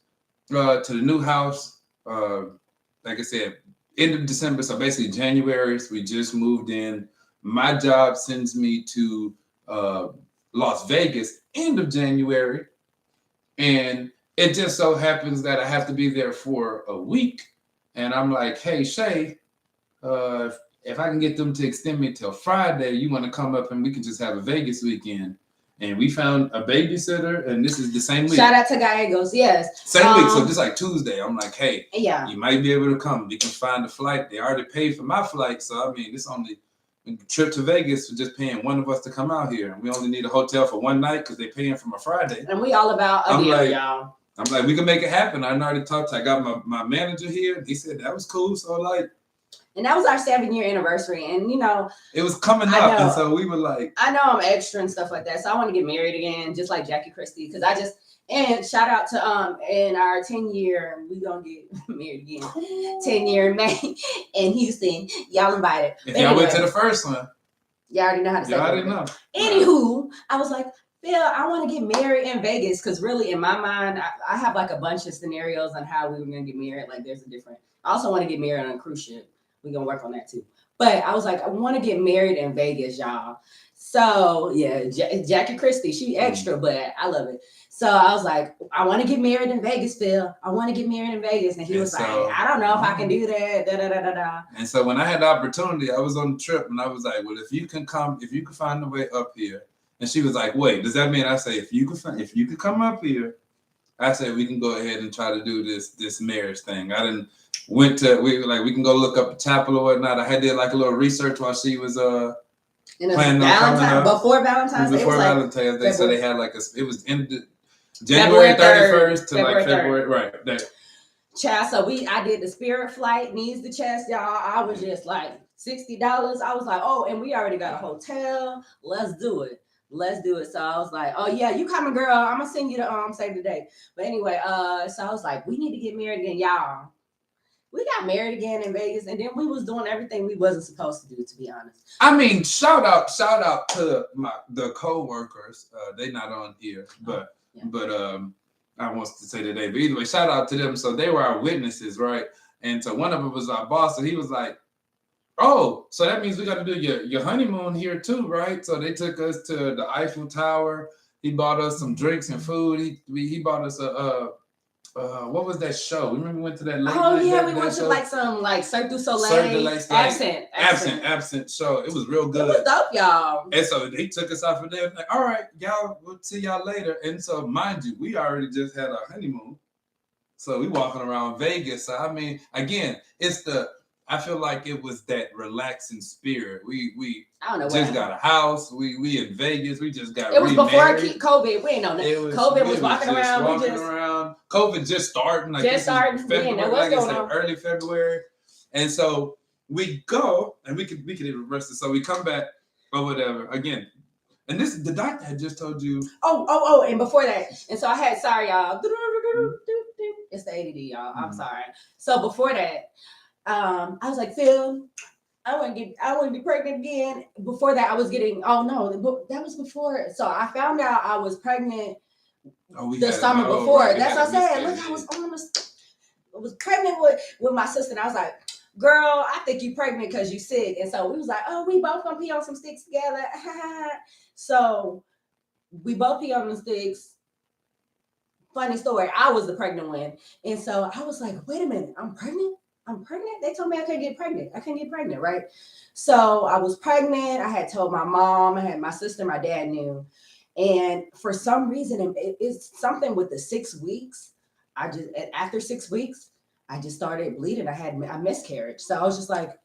to the new house. Like I said, end of December. So basically January. So we just moved in. My job sends me to Las Vegas end of January, and it just so happens that I have to be there for a week. And I'm like, hey Shay, if I can get them to extend me till Friday, you want to come up and we can just have a Vegas weekend. And we found a babysitter, and this is the same week. Shout out to Gallegos, yes. Same week, so just like Tuesday, I'm like, hey, yeah, you might be able to come. We can find a flight. They already paid for my flight, so I mean, it's only a trip to Vegas for just paying one of us to come out here. And we only need a hotel for one night because they're paying for my Friday. And we all about a deal, y'all. I'm like, we can make it happen. I already talked to, I got my manager here. He said that was cool. So like, and that was our 7-year anniversary. And you know, it was coming up. And so we were like, I know I'm extra and stuff like that. So I want to get married again, just like Jackie Christie. Cause and shout out to in our 10-year, we gonna get married again. 10-year in May in Houston. Y'all invited. If y'all went to the first one. Y'all already know how to say it. Y'all already know. Anywho, I was like, Phil, I want to get married in Vegas because really, in my mind, I have like a bunch of scenarios on how we were gonna get married. Like, there's a different. I also want to get married on a cruise ship. We're gonna work on that too. But I was like, I want to get married in Vegas, y'all. So yeah, Jackie Christie, she extra, but I love it. So I was like, I want to get married in Vegas, Phil. I want to get married in Vegas, and he was like, I don't know if I can do that. Da, da, da, da, da. And so when I had the opportunity, I was on the trip, and I was like, well, if you can find a way up here. And she was like, wait, does that mean I say if you could come up here, I said we can go ahead and try to do this marriage thing. I didn't we can go look up a chapel or whatnot. I had did like a little research while she was planning on coming up. Before Valentine's Day. Before Valentine's Day, so they had like it was in January 31st to like February, right? That. Child, so I did the Spirit flight, needs the chest, y'all. I was just like $60. I was like, oh, and we already got a hotel. Let's do it. So I was like, oh yeah, you coming, girl. I'm gonna send you the save the date. But anyway, so I was like, we need to get married again, y'all. We got married again in Vegas, and then we was doing everything we wasn't supposed to do, to be honest. I mean, shout out to the co-workers. They not on here, but I want to say today. But either way, shout out to them. So they were our witnesses, right? And so one of them was our boss, and he was like, oh, so that means we got to do your honeymoon here too, right? So they took us to the Eiffel Tower. He bought us some drinks and food. He bought us a what was that show? Remember we went to that late night? Oh yeah, we went to like some like Cirque du Soleil. Absent show. It was real good. It was dope, y'all. And so they took us out for there. Like, all right, y'all, we'll see y'all later. And so mind you, we already just had our honeymoon. So we walking around Vegas. So I mean, again, I feel like it was that relaxing spirit. We just got a house. We in Vegas. We just got. It was before COVID. We ain't know that. COVID was walking around. COVID just starting. Like February, like I said, early February. And so we go, and we could even rest it. So we come back or whatever again. And the doctor had just told you. Oh, and before that, and so I had sorry y'all. It's the ADD, y'all. I'm sorry. So before that. I was like, Phil, I want to be pregnant again. Before that, I was getting. Oh no, that was before. So I found out I was pregnant the summer before. Right, that's what I said. Look, I was pregnant with my sister. And I was like, girl, I think you pregnant because you sick. And so we was like, oh, we both gonna pee on some sticks together. So we both pee on the sticks. Funny story. I was the pregnant one, and so I was like, wait a minute, I'm pregnant. They told me I couldn't get pregnant, right? So I was pregnant. I had told my mom. I had my sister. My dad knew. And for some reason, it's something with the 6 weeks. After 6 weeks, I just started bleeding. I had a miscarriage. So I was just like,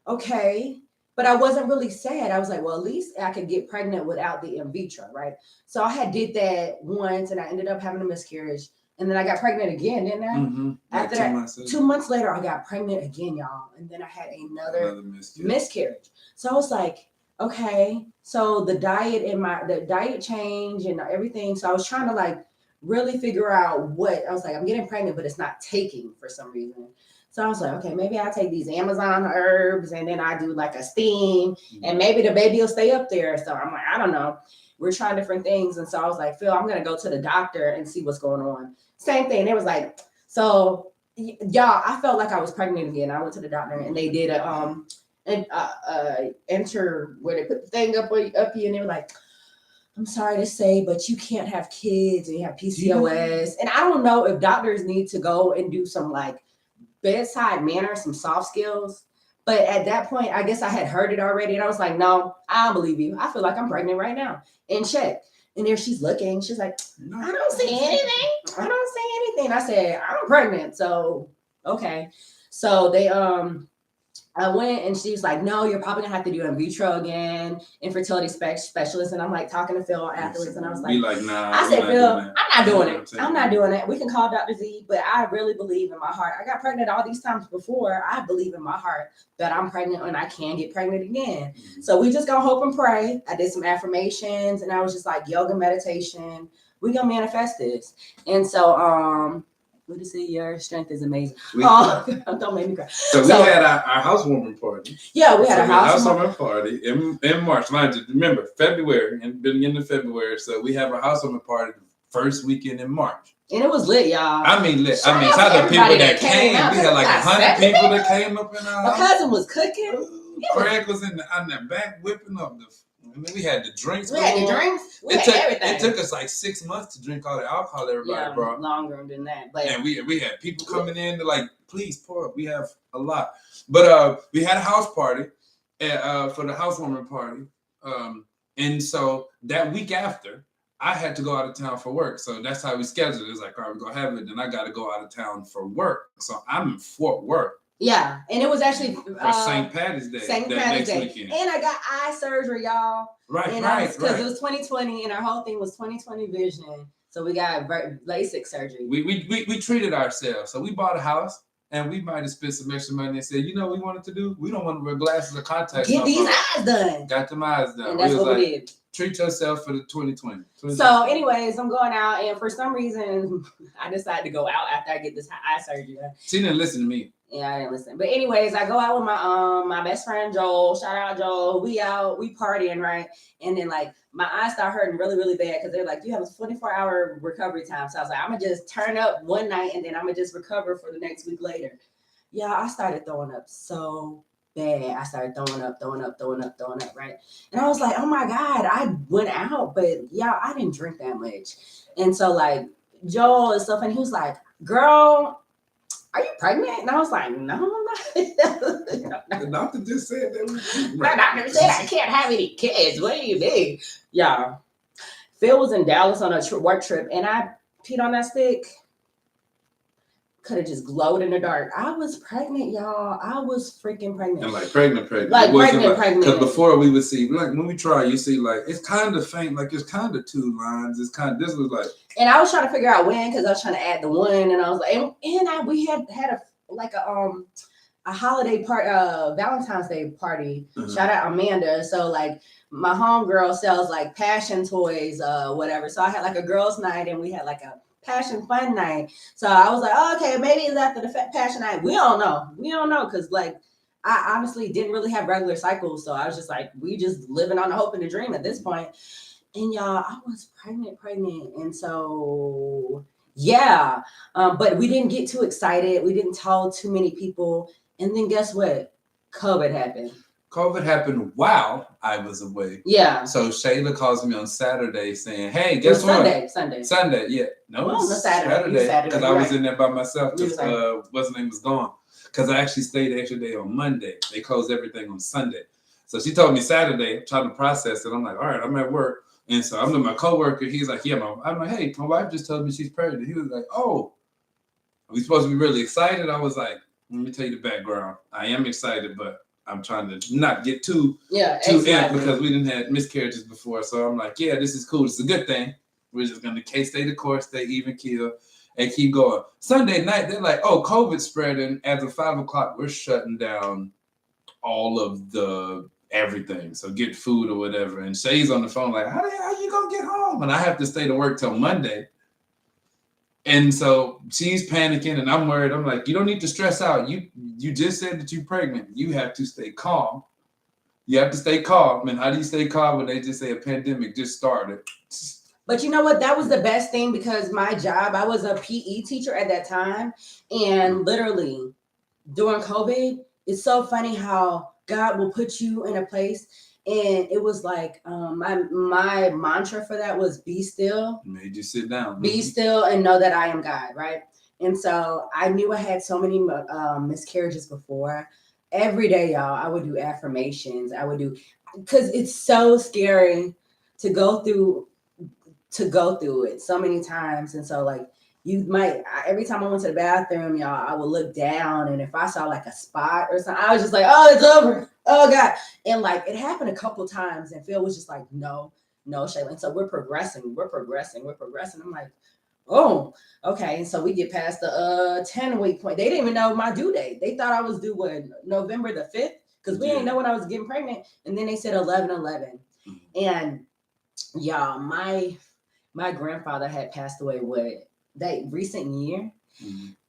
okay. But I wasn't really sad. I was like, well, at least I could get pregnant without the in vitro, right? So I did that once, and I ended up having a miscarriage. And then I got pregnant again, didn't I? Mm-hmm. After that, 2 months later, I got pregnant again, y'all. And then I had another miscarriage. So I was like, okay. So the diet change and everything. So I was trying to like really figure out I was like, I'm getting pregnant, but it's not taking for some reason. So I was like, okay, maybe I'll take these Amazon herbs and then I do like a steam Mm-hmm. and maybe the baby will stay up there. So I'm like, I don't know. We're trying different things. And so I was like, Phil, I'm going to go to the doctor and see what's going on. Same thing. It was like, so y'all, I felt like I was pregnant again. I went to the doctor and they did a, enter where they put the thing up you and they were like, I'm sorry to say, but you can't have kids and you have PCOS. And I don't know if doctors need to go and do some like bedside manner, some soft skills. But at that point, I guess I had heard it already. And I was like, no, I don't believe you. I feel like I'm pregnant right now. And check. And there she's looking. She's like, I don't see anything. I don't see anything. I said, I'm pregnant. So, okay. So I went and she was like, no, you're probably gonna have to do in vitro again, infertility specialist. And I'm like talking to Phil afterwards, and I was like, nah. I said, Phil, I'm not doing it. I'm not doing it. We can call Dr. Z, but I really believe in my heart. I got pregnant all these times before. I believe in my heart that I'm pregnant and I can get pregnant again. Mm-hmm. So we just gonna hope and pray. I did some affirmations and I was just like yoga meditation. We gonna manifest this. And so what is it? Your strength is amazing. Don't make me cry. So we had our housewarming party. Yeah, we had a housewarming party in March. Remember, February, and beginning of February. So we have a housewarming party the first weekend in March. And it was lit, y'all. I mean, lit. Shout out to people that came. We had like 100 people that came up in our house. My cousin was cooking. Craig was on the back whipping up the. I mean, we had the drinks. We had everything. It took us like 6 months to drink all the alcohol everybody brought. Longer than that. But and we had people coming in to like, please pour up. We have a lot. But we had a house party for the housewarming party. And so that week after, I had to go out of town for work. So that's how we scheduled it. It's like, all right, we're going to have it. Then I got to go out of town for work. So I'm in Fort Worth. Yeah, and it was actually for St. Patty's Day. Weekend. And I got eye surgery, y'all. Right, because it was 2020, and our whole thing was 2020 vision. So we got LASIK surgery. We treated ourselves. So we bought a house, and we might have spent some extra money and said, you know what we wanted to do? We don't want to wear glasses or contacts. Get these eyes done. Got them eyes done. And that's what we did. Treat yourself for the 2020. So, anyways, I'm going out, and for some reason, I decided to go out after I get this eye surgery. She didn't listen to me. Yeah, I didn't listen. But anyways, I go out with my best friend Joel. Shout out Joel. We partying, right? And then like my eyes start hurting really, really bad because they're like, you have a 24-hour recovery time. So I was like, I'm gonna just turn up one night and then I'm gonna just recover for the next week later. Yeah, I started throwing up so bad. I started throwing up, right? And I was like, oh my God, I went out, but yeah, I didn't drink that much. And so like Joel and stuff, and he was like, girl, are you pregnant? And I was like, no, I'm not. The doctor just said that. My doctor said I can't have any kids. What do you mean? Yeah. Phil was in Dallas on a work trip, and I peed on that stick. Could have just glowed in the dark. I was pregnant, y'all. I was freaking pregnant. And like pregnant. Like pregnant. Because before we would see, like when we try, you see like, it's kind of faint. Like it's kind of 2 lines. It's kind of, this was like. And I was trying to figure out when, because I was trying to add the 1. And I was like, we had a holiday party, Valentine's Day party. Mm-hmm. Shout out Amanda. So like my homegirl sells like passion toys, whatever. So I had like a girls' night and we had like a passion fun night. So I was like, oh, okay, maybe it's after the passion night. We don't know because like I honestly didn't really have regular cycles. So I was just like, we just living on the hope and the dream at this point. And y'all, I was pregnant. And so yeah, but we didn't get too excited. We didn't tell too many people. And then guess what? COVID happened while I was away. Yeah. So Shayla calls me on Saturday saying, hey, guess what? Sunday. Yeah. No, it was Saturday. Because I was in there by myself because what's the name was gone. Because I actually stayed the extra day on Monday. They closed everything on Sunday. So she told me Saturday, I'm trying to process it. I'm like, all right, I'm at work. And so I'm with my coworker. He's like, yeah, I'm like, hey, my wife just told me she's pregnant. He was like, oh, are we supposed to be really excited? I was like, let me tell you the background. I am excited, but I'm trying to not get too in because we didn't have miscarriages before. So I'm like, yeah, this is cool. It's a good thing. We're just going to stay the course, stay even keel, and keep going. Sunday night, they're like, oh, COVID spreading. As of 5 o'clock, we're shutting down all of the everything. So get food or whatever. And Shay's on the phone like, how you going to get home? And I have to stay to work till Monday. And so she's panicking, and I'm worried. I'm like, you don't need to stress out. You just said that you're pregnant. You have to stay calm. You have to stay calm. And how do you stay calm when they just say a pandemic just started? But you know what? That was the best thing because my job, I was a PE teacher at that time. And literally during COVID, it's so funny how God will put you in a place. And it was like my mantra for that was be still, Made you sit down. be still, and know that I am God, right? And so I knew I had so many miscarriages before. Every day, y'all, I would do affirmations. I would do because it's so scary to go through it so many times. And so like every time I went to the bathroom, y'all, I would look down, and if I saw like a spot or something, I was just like, oh, it's over. Oh God. And like it happened a couple times, and Phil was just like, no, Shaylin. So we're progressing. I'm like, oh, okay. And so we get past the 10-week point. They didn't even know my due date. They thought I was due November the 5th, because we didn't know when I was getting pregnant. And then they said 11/11. And y'all, my grandfather had passed away that recent year.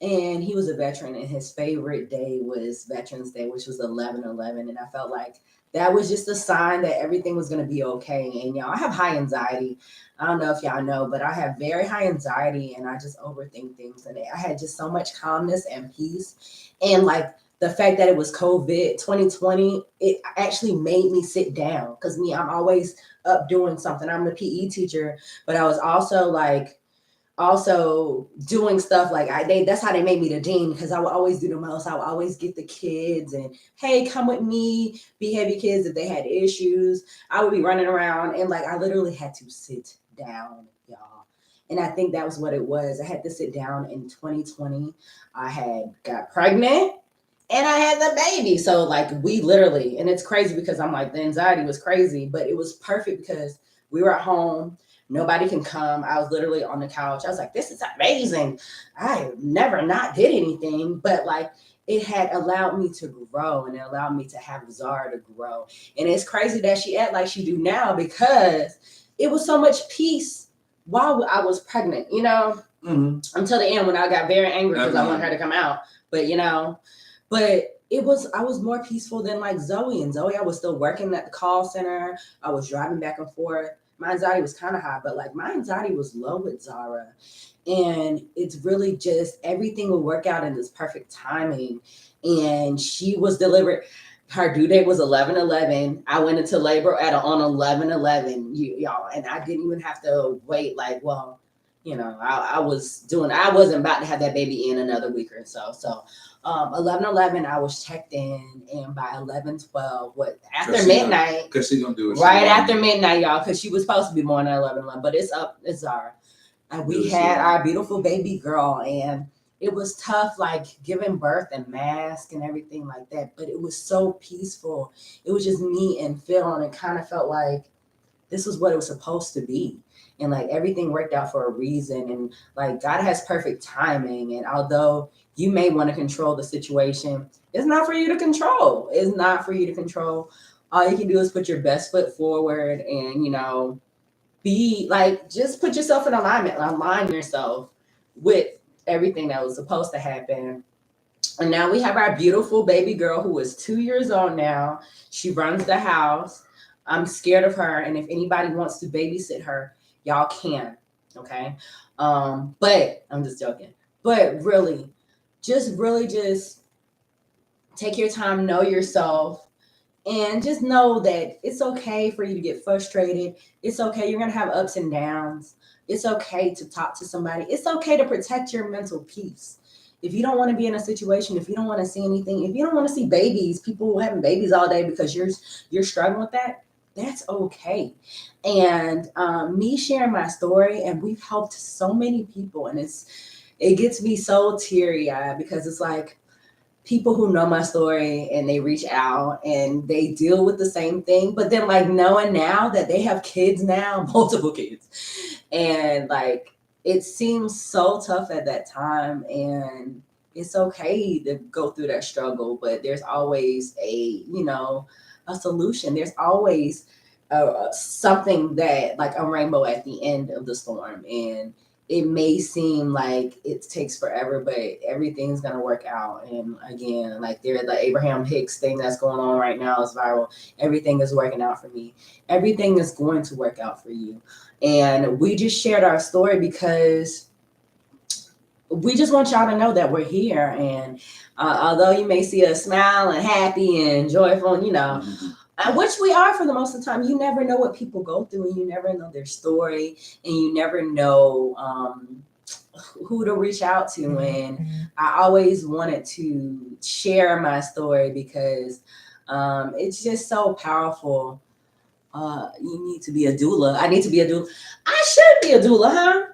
And he was a veteran, and his favorite day was Veterans Day, which was 11/11. And I felt like that was just a sign that everything was going to be okay. And y'all, I have high anxiety. I don't know if y'all know, but I have very high anxiety, and I just overthink things. And I had just so much calmness and peace. And like the fact that it was COVID 2020, it actually made me sit down, because I'm always up doing something. I'm a PE teacher, but I was also doing stuff like that's how they made me the dean, because I would always do the most. I would always get the kids and, hey, come with me, behavior kids if they had issues. I would be running around, and like I literally had to sit down, y'all. And I think that was what it was. I had to sit down in 2020. I had got pregnant and I had the baby. So like we literally, and it's crazy because I'm like, the anxiety was crazy, but it was perfect because we were at home. Nobody can come. I was literally on the couch. I was like, this is amazing. I never not did anything, but like it had allowed me to grow, and it allowed me to have Zara to grow. And it's crazy that she act like she do now, because it was so much peace while I was pregnant, until the end when I got very angry because I wanted her to come out. But but I was more peaceful than like Zoe. And Zoe, I was still working at the call center. I was driving back and forth. My anxiety was kind of high, but like my anxiety was low with Zara. And it's really just everything will work out in this perfect timing. And she was delivered. Her due date was 11/11. I went into labor on 11/11, y'all, and I didn't even have to wait. Like, well, I wasn't about to have that baby in another week or so. So 11/11, I was checked in, and by 11/12, after midnight, because she's gonna do it right after midnight, y'all, because she was supposed to be born at 11/11, but it's Zara, and we had our beautiful baby girl, and it was tough, like giving birth and mask and everything like that, but it was so peaceful. It was just me and Phil, and it kind of felt like this was what it was supposed to be. And like everything worked out for a reason. And like God has perfect timing. And although you may want to control the situation, it's not for you to control. It's not for you to control. All you can do is put your best foot forward and, be like, just put yourself in alignment, align yourself with everything that was supposed to happen. And now we have our beautiful baby girl who is 2 years old now. She runs the house. I'm scared of her. And if anybody wants to babysit her, y'all can. Okay. But I'm just joking. But really just take your time, know yourself, and just know that it's okay for you to get frustrated. It's okay. You're going to have ups and downs. It's okay to talk to somebody. It's okay to protect your mental peace. If you don't want to be in a situation, if you don't want to see anything, if you don't want to see babies, people having babies all day because you're struggling with that, that's okay. And me sharing my story, and we've helped so many people, and it gets me so teary-eyed because it's like people who know my story and they reach out and they deal with the same thing, but then like knowing now that they have kids now, multiple kids, and like it seems so tough at that time, and it's okay to go through that struggle, but there's always a solution. There's always something that like a rainbow at the end of the storm. And it may seem like it takes forever, but everything's gonna work out. And again, like the Abraham Hicks thing that's going on right now is viral. Everything is working out for me. Everything is going to work out for you. And we just shared our story because we just want y'all to know that we're here. And although you may see us smile and happy and joyful, you know, which we are for the most of the time, you never know what people go through, and you never know their story, and you never know who to reach out to. And I always wanted to share my story because it's just so powerful. You need to be a doula. I need to be a doula. I should be a doula, huh?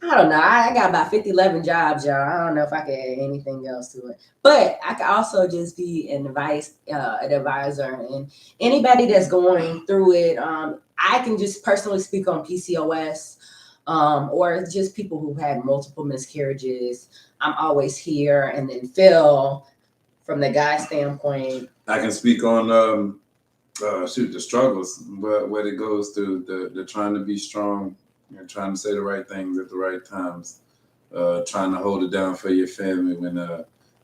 I don't know. I got about 50, 11 jobs, y'all. I don't know if I can add anything else to it. But I could also just be an advisor. And anybody that's going through it, I can just personally speak on PCOS, or just people who had multiple miscarriages. I'm always here. And then Phil, from the guy standpoint, I can speak on the struggles, but what it goes through, the trying to be strong, and trying to say the right things at the right times, trying to hold it down for your family when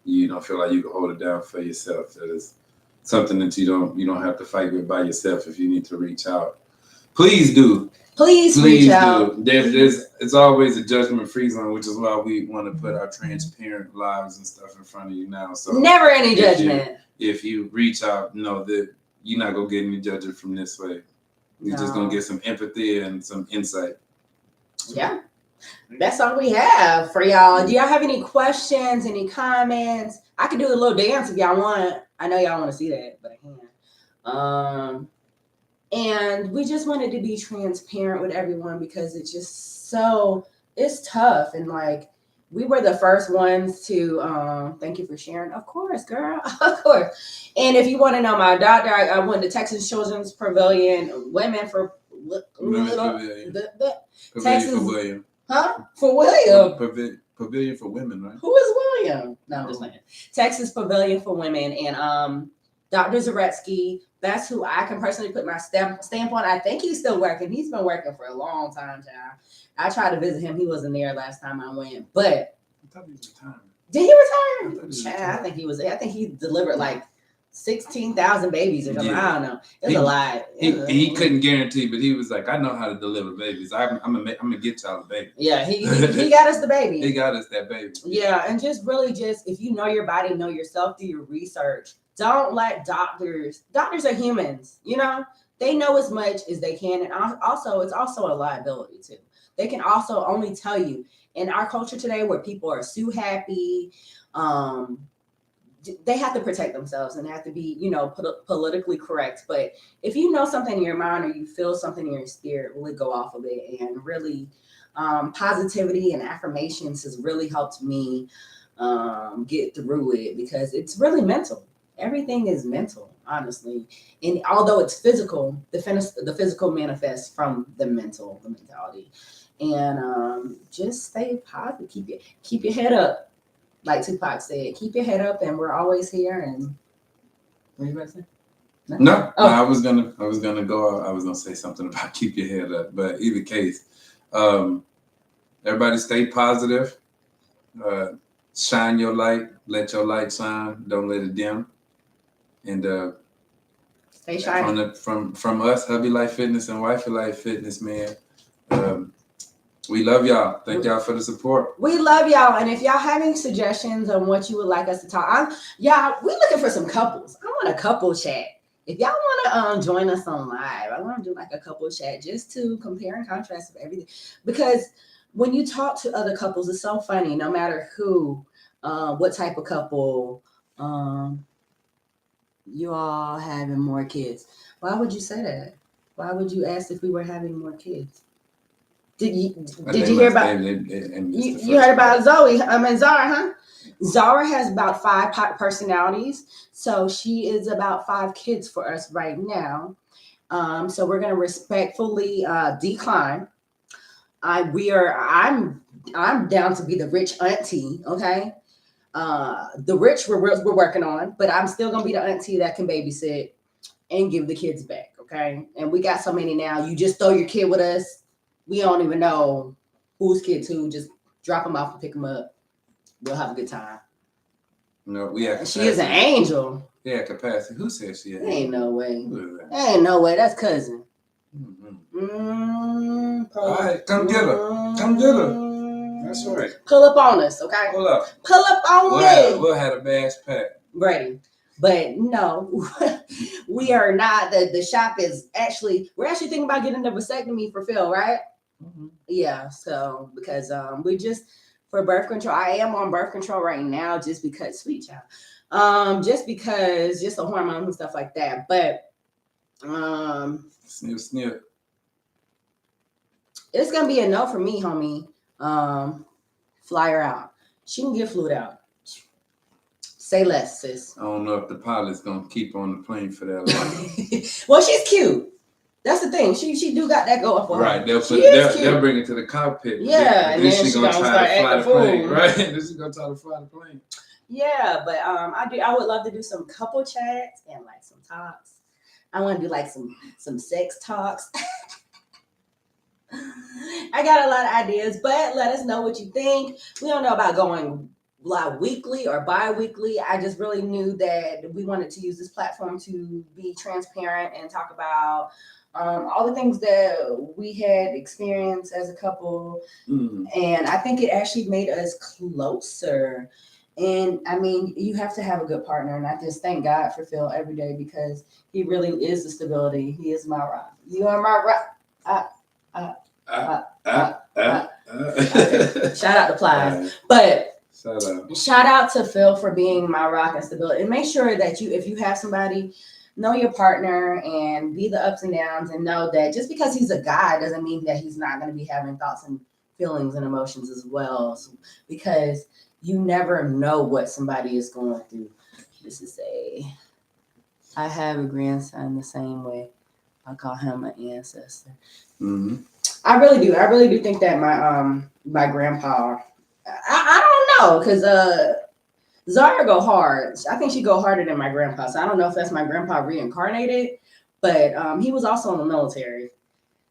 you don't feel like you can hold it down for yourself. That is something that you don't have to fight with by yourself. If you need to reach out, please do. Please reach out. It's always a judgment-free zone, which is why we want to put our transparent lives and stuff in front of you now. So never any judgment. If you reach out, know that you're not gonna get any judgment from this way. You're just gonna get some empathy and some insight. Yeah, that's all we have for y'all. Do y'all have any questions, any comments? I can do a little dance if y'all want. I know y'all want to see that, but I can't. And we just wanted to be transparent with everyone because it's just it's tough. And like, we were the first ones to thank you for sharing. Of course, girl. Of course. And if you want to know my doctor, I went to Texas Children's Pavilion, Women for Texas for William. Huh? For William. Pavilion for Women, right? Who is William? No, I'm just saying. Texas Pavilion for Women. And Dr. Zaretsky, that's who I can personally put my stamp on. I think he's still working. He's been working for a long time, child. I tried to visit him. He wasn't there last time I went. But I thought he was retired. Did he retire? I think he was. I think he delivered like 16,000 babies or something. Yeah. I don't know. It's a lot. He couldn't guarantee, but he was like, I know how to deliver babies. I'm gonna get y'all the baby. Yeah, he got us the baby. He got us that baby. Yeah, and just if you know your body, know yourself, do your research. Don't let doctors are humans, you know, they know as much as they can. And also, it's also a liability too. They can also only tell you. In our culture today, where people are so happy, they have to protect themselves and have to be, you know, politically correct. But if you know something in your mind or you feel something in your spirit, really go off of it. And really, positivity and affirmations has really helped me get through it, because it's really mental. Everything is mental, honestly. And although it's physical, the physical manifests from the mentality. And just stay positive. Keep your head up, like Tupac said. Keep your head up, and we're always here. And what are you going to say? No, I was gonna go. I was gonna say something about keep your head up, but either case, everybody stay positive. Shine your light. Let your light shine. Don't let it dim. And stay shining. From us, Hubby Life Fitness and Wifey Life Fitness, man. We love y'all. Thank y'all for the support. We love y'all. And if y'all having suggestions on what you would like us to talk, we're looking for some couples. I want a couple chat. If y'all want to join us on live, I want to do like a couple chat just to compare and contrast with everything. Because when you talk to other couples, it's so funny. No matter who, what type of couple, you all having more kids. Why would you say that? Why would you ask if we were having more kids? Did you hear about? You heard about Zoe? Zara, huh? Zara has about 5 personalities, so she is about 5 kids for us right now. So we're gonna respectfully decline. I'm down to be the rich auntie. Okay, the rich we're working on, but I'm still gonna be the auntie that can babysit and give the kids back. Okay, and we got so many now. You just throw your kid with us. We don't even know whose kid too. Just drop them off and pick them up. We'll have a good time. No, we have She is an angel. Yeah, capacity. Who said she an Ain't angel? no way. Who is that? Ain't no way. That's cousin. All right, come get her. Come get her. That's right. Pull up on us, okay? Pull up. Pull up on me. We'll have a bash pack. Ready. But no, we are not. The shop is actually, we're actually thinking about getting the vasectomy for Phil, right? Yeah, so because we just, for birth control, I am on birth control right now just because, sweet child. Just because, just the hormones and stuff like that. But snip. It's gonna be a no for me, homie. Fly her out. She can get flued out. Say less, sis. I don't know if the pilot's gonna keep on the plane for that long. Well, she's cute. That's the thing. She do got that going for her. Right. They'll bring it to the cockpit. Yeah, and then she's gonna try to fly the plane. Fool. Right. Then she's gonna try to fly the plane. Yeah, but I would love to do some couple chats and like some talks. I want to do like some sex talks. I got a lot of ideas, but let us know what you think. We don't know about going live weekly or bi-weekly. I just really knew that we wanted to use this platform to be transparent and talk about all the things that we had experienced as a couple. And I think it actually made us closer. And I mean, you have to have a good partner. And I just thank God for Phil every day because he really is the stability. He is my rock. You are my rock. Okay. Shout out to Plies. But shout out to Phil for being my rock and stability. And make sure that if you have somebody, know your partner and be the ups and downs and know that just because he's a guy doesn't mean that he's not going to be having thoughts and feelings and emotions as well. So, because you never know what somebody is going through. I have a grandson the same way. I call him an ancestor. I really do think that my grandpa, I don't know, because Zara go hard. I think she go harder than my grandpa. So I don't know if that's my grandpa reincarnated, but he was also in the military.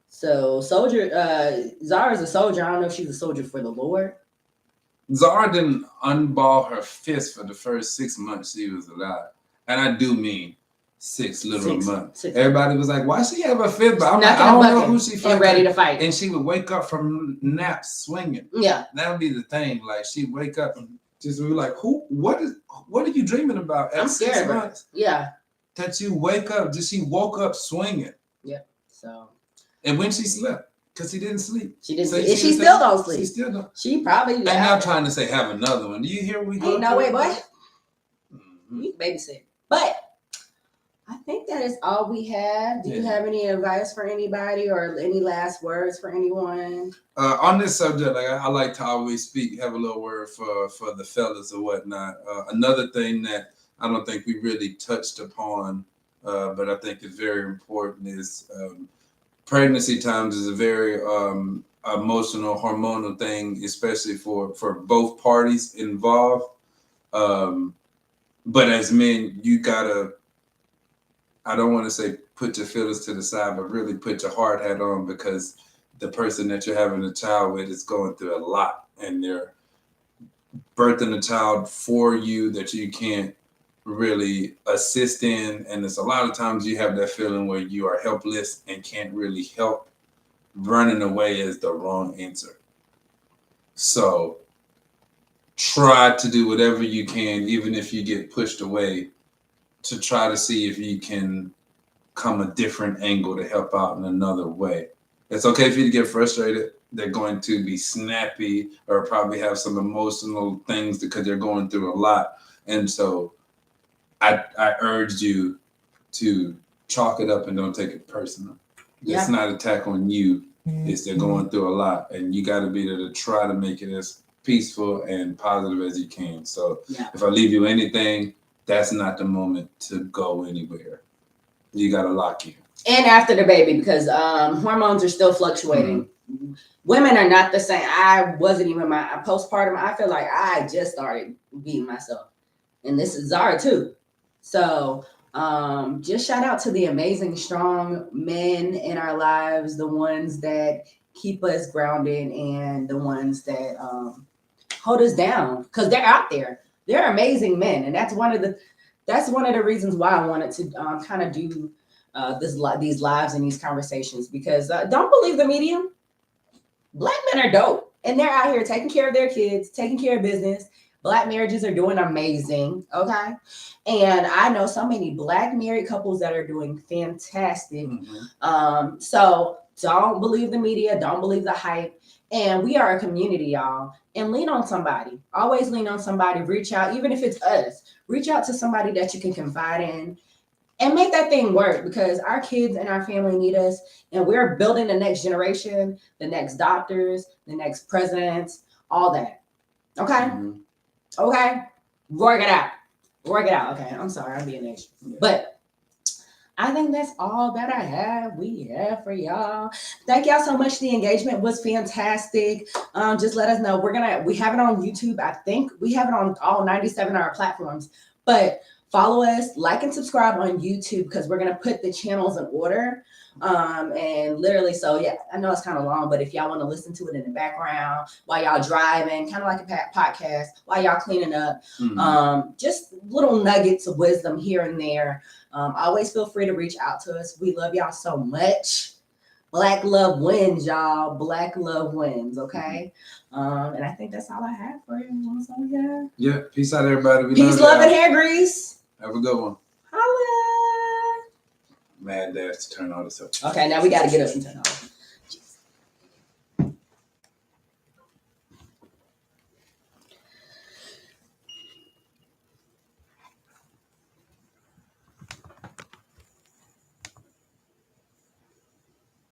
So soldier, Zara's a soldier. I don't know if she's a soldier for the Lord. Zara didn't unball her fist for the first 6 months she was alive. And I do mean 6 literal months. Everybody was like, why she have a fist? But I'm like, I don't know who she fighting. Ready to fight. And she would wake up from naps swinging. Yeah. That would be the thing. Like, she'd wake up and just be like, what are you dreaming about at 6 months? Yeah. That you wake up, she woke up swinging. Yeah. So. And when she slept. Because she didn't sleep. She didn't sleep. She still don't sleep. She still don't. She probably. I'm not trying to say have another one. Do you hear what we go Ain't no way, boy. You babysit. But I think that is all we have. Do you have any advice for anybody or any last words for anyone? On this subject, like I like to always have a little word for the fellas or whatnot. Another thing that I don't think we really touched upon, but I think is very important is pregnancy times is a very emotional, hormonal thing, especially for both parties involved. But as men, you gotta, I don't want to say put your feelings to the side, but really put your hard hat on because the person that you're having a child with is going through a lot and they're birthing a child for you that you can't really assist in. And it's a lot of times you have that feeling where you are helpless and can't really help. Running away is the wrong answer. So try to do whatever you can, even if you get pushed away, to try to see if you can come a different angle to help out in another way. It's okay for you to get frustrated. They're going to be snappy or probably have some emotional things because they're going through a lot. And so I urge you to chalk it up and don't take it personal. Yeah. It's not an attack on you. It's they're going through a lot. And you got to be there to try to make it as peaceful and positive as you can. So if I leave you anything, that's not the moment to go anywhere. You got to lock in. And after the baby, because hormones are still fluctuating. Women are not the same. I wasn't even my postpartum. I feel like I just started being myself. And this is Zara too. So just shout out to the amazing, strong men in our lives, the ones that keep us grounded and the ones that hold us down, because they're out there. They're amazing men, and that's one of the reasons why I wanted to kind of do these lives and these conversations, because don't believe the media. Black men are dope, and they're out here taking care of their kids, taking care of business. Black marriages are doing amazing, okay? And I know so many Black married couples that are doing fantastic. So don't believe the media, don't believe the hype. And we are a community, y'all. And lean on somebody. Always lean on somebody. Reach out, even if it's us. Reach out to somebody that you can confide in and make that thing work, because our kids and our family need us. And we're building the next generation, the next doctors, the next presidents, all that. Okay? Okay? Work it out. Work it out. Okay. I'm sorry, I'm being extra. But I think that's all that we have for y'all. Thank y'all so much. The engagement was fantastic. Just let us know. We have it on YouTube. I think we have it on all 97 of our platforms. But follow us, like and subscribe on YouTube, because we're gonna put the channels in order. And literally, so yeah, I know it's kind of long, but if y'all want to listen to it in the background while y'all driving, kind of like a podcast, while y'all cleaning up, just little nuggets of wisdom here and there. Always feel free to reach out to us. We love y'all so much. Black love wins, y'all. Black love wins, okay? And I think that's all I have for you. Yeah, peace out, everybody. Peace, love, and hair grease. Have a good one. Holla. Mad dash to turn all this up. Okay, now we got to get up and turn off.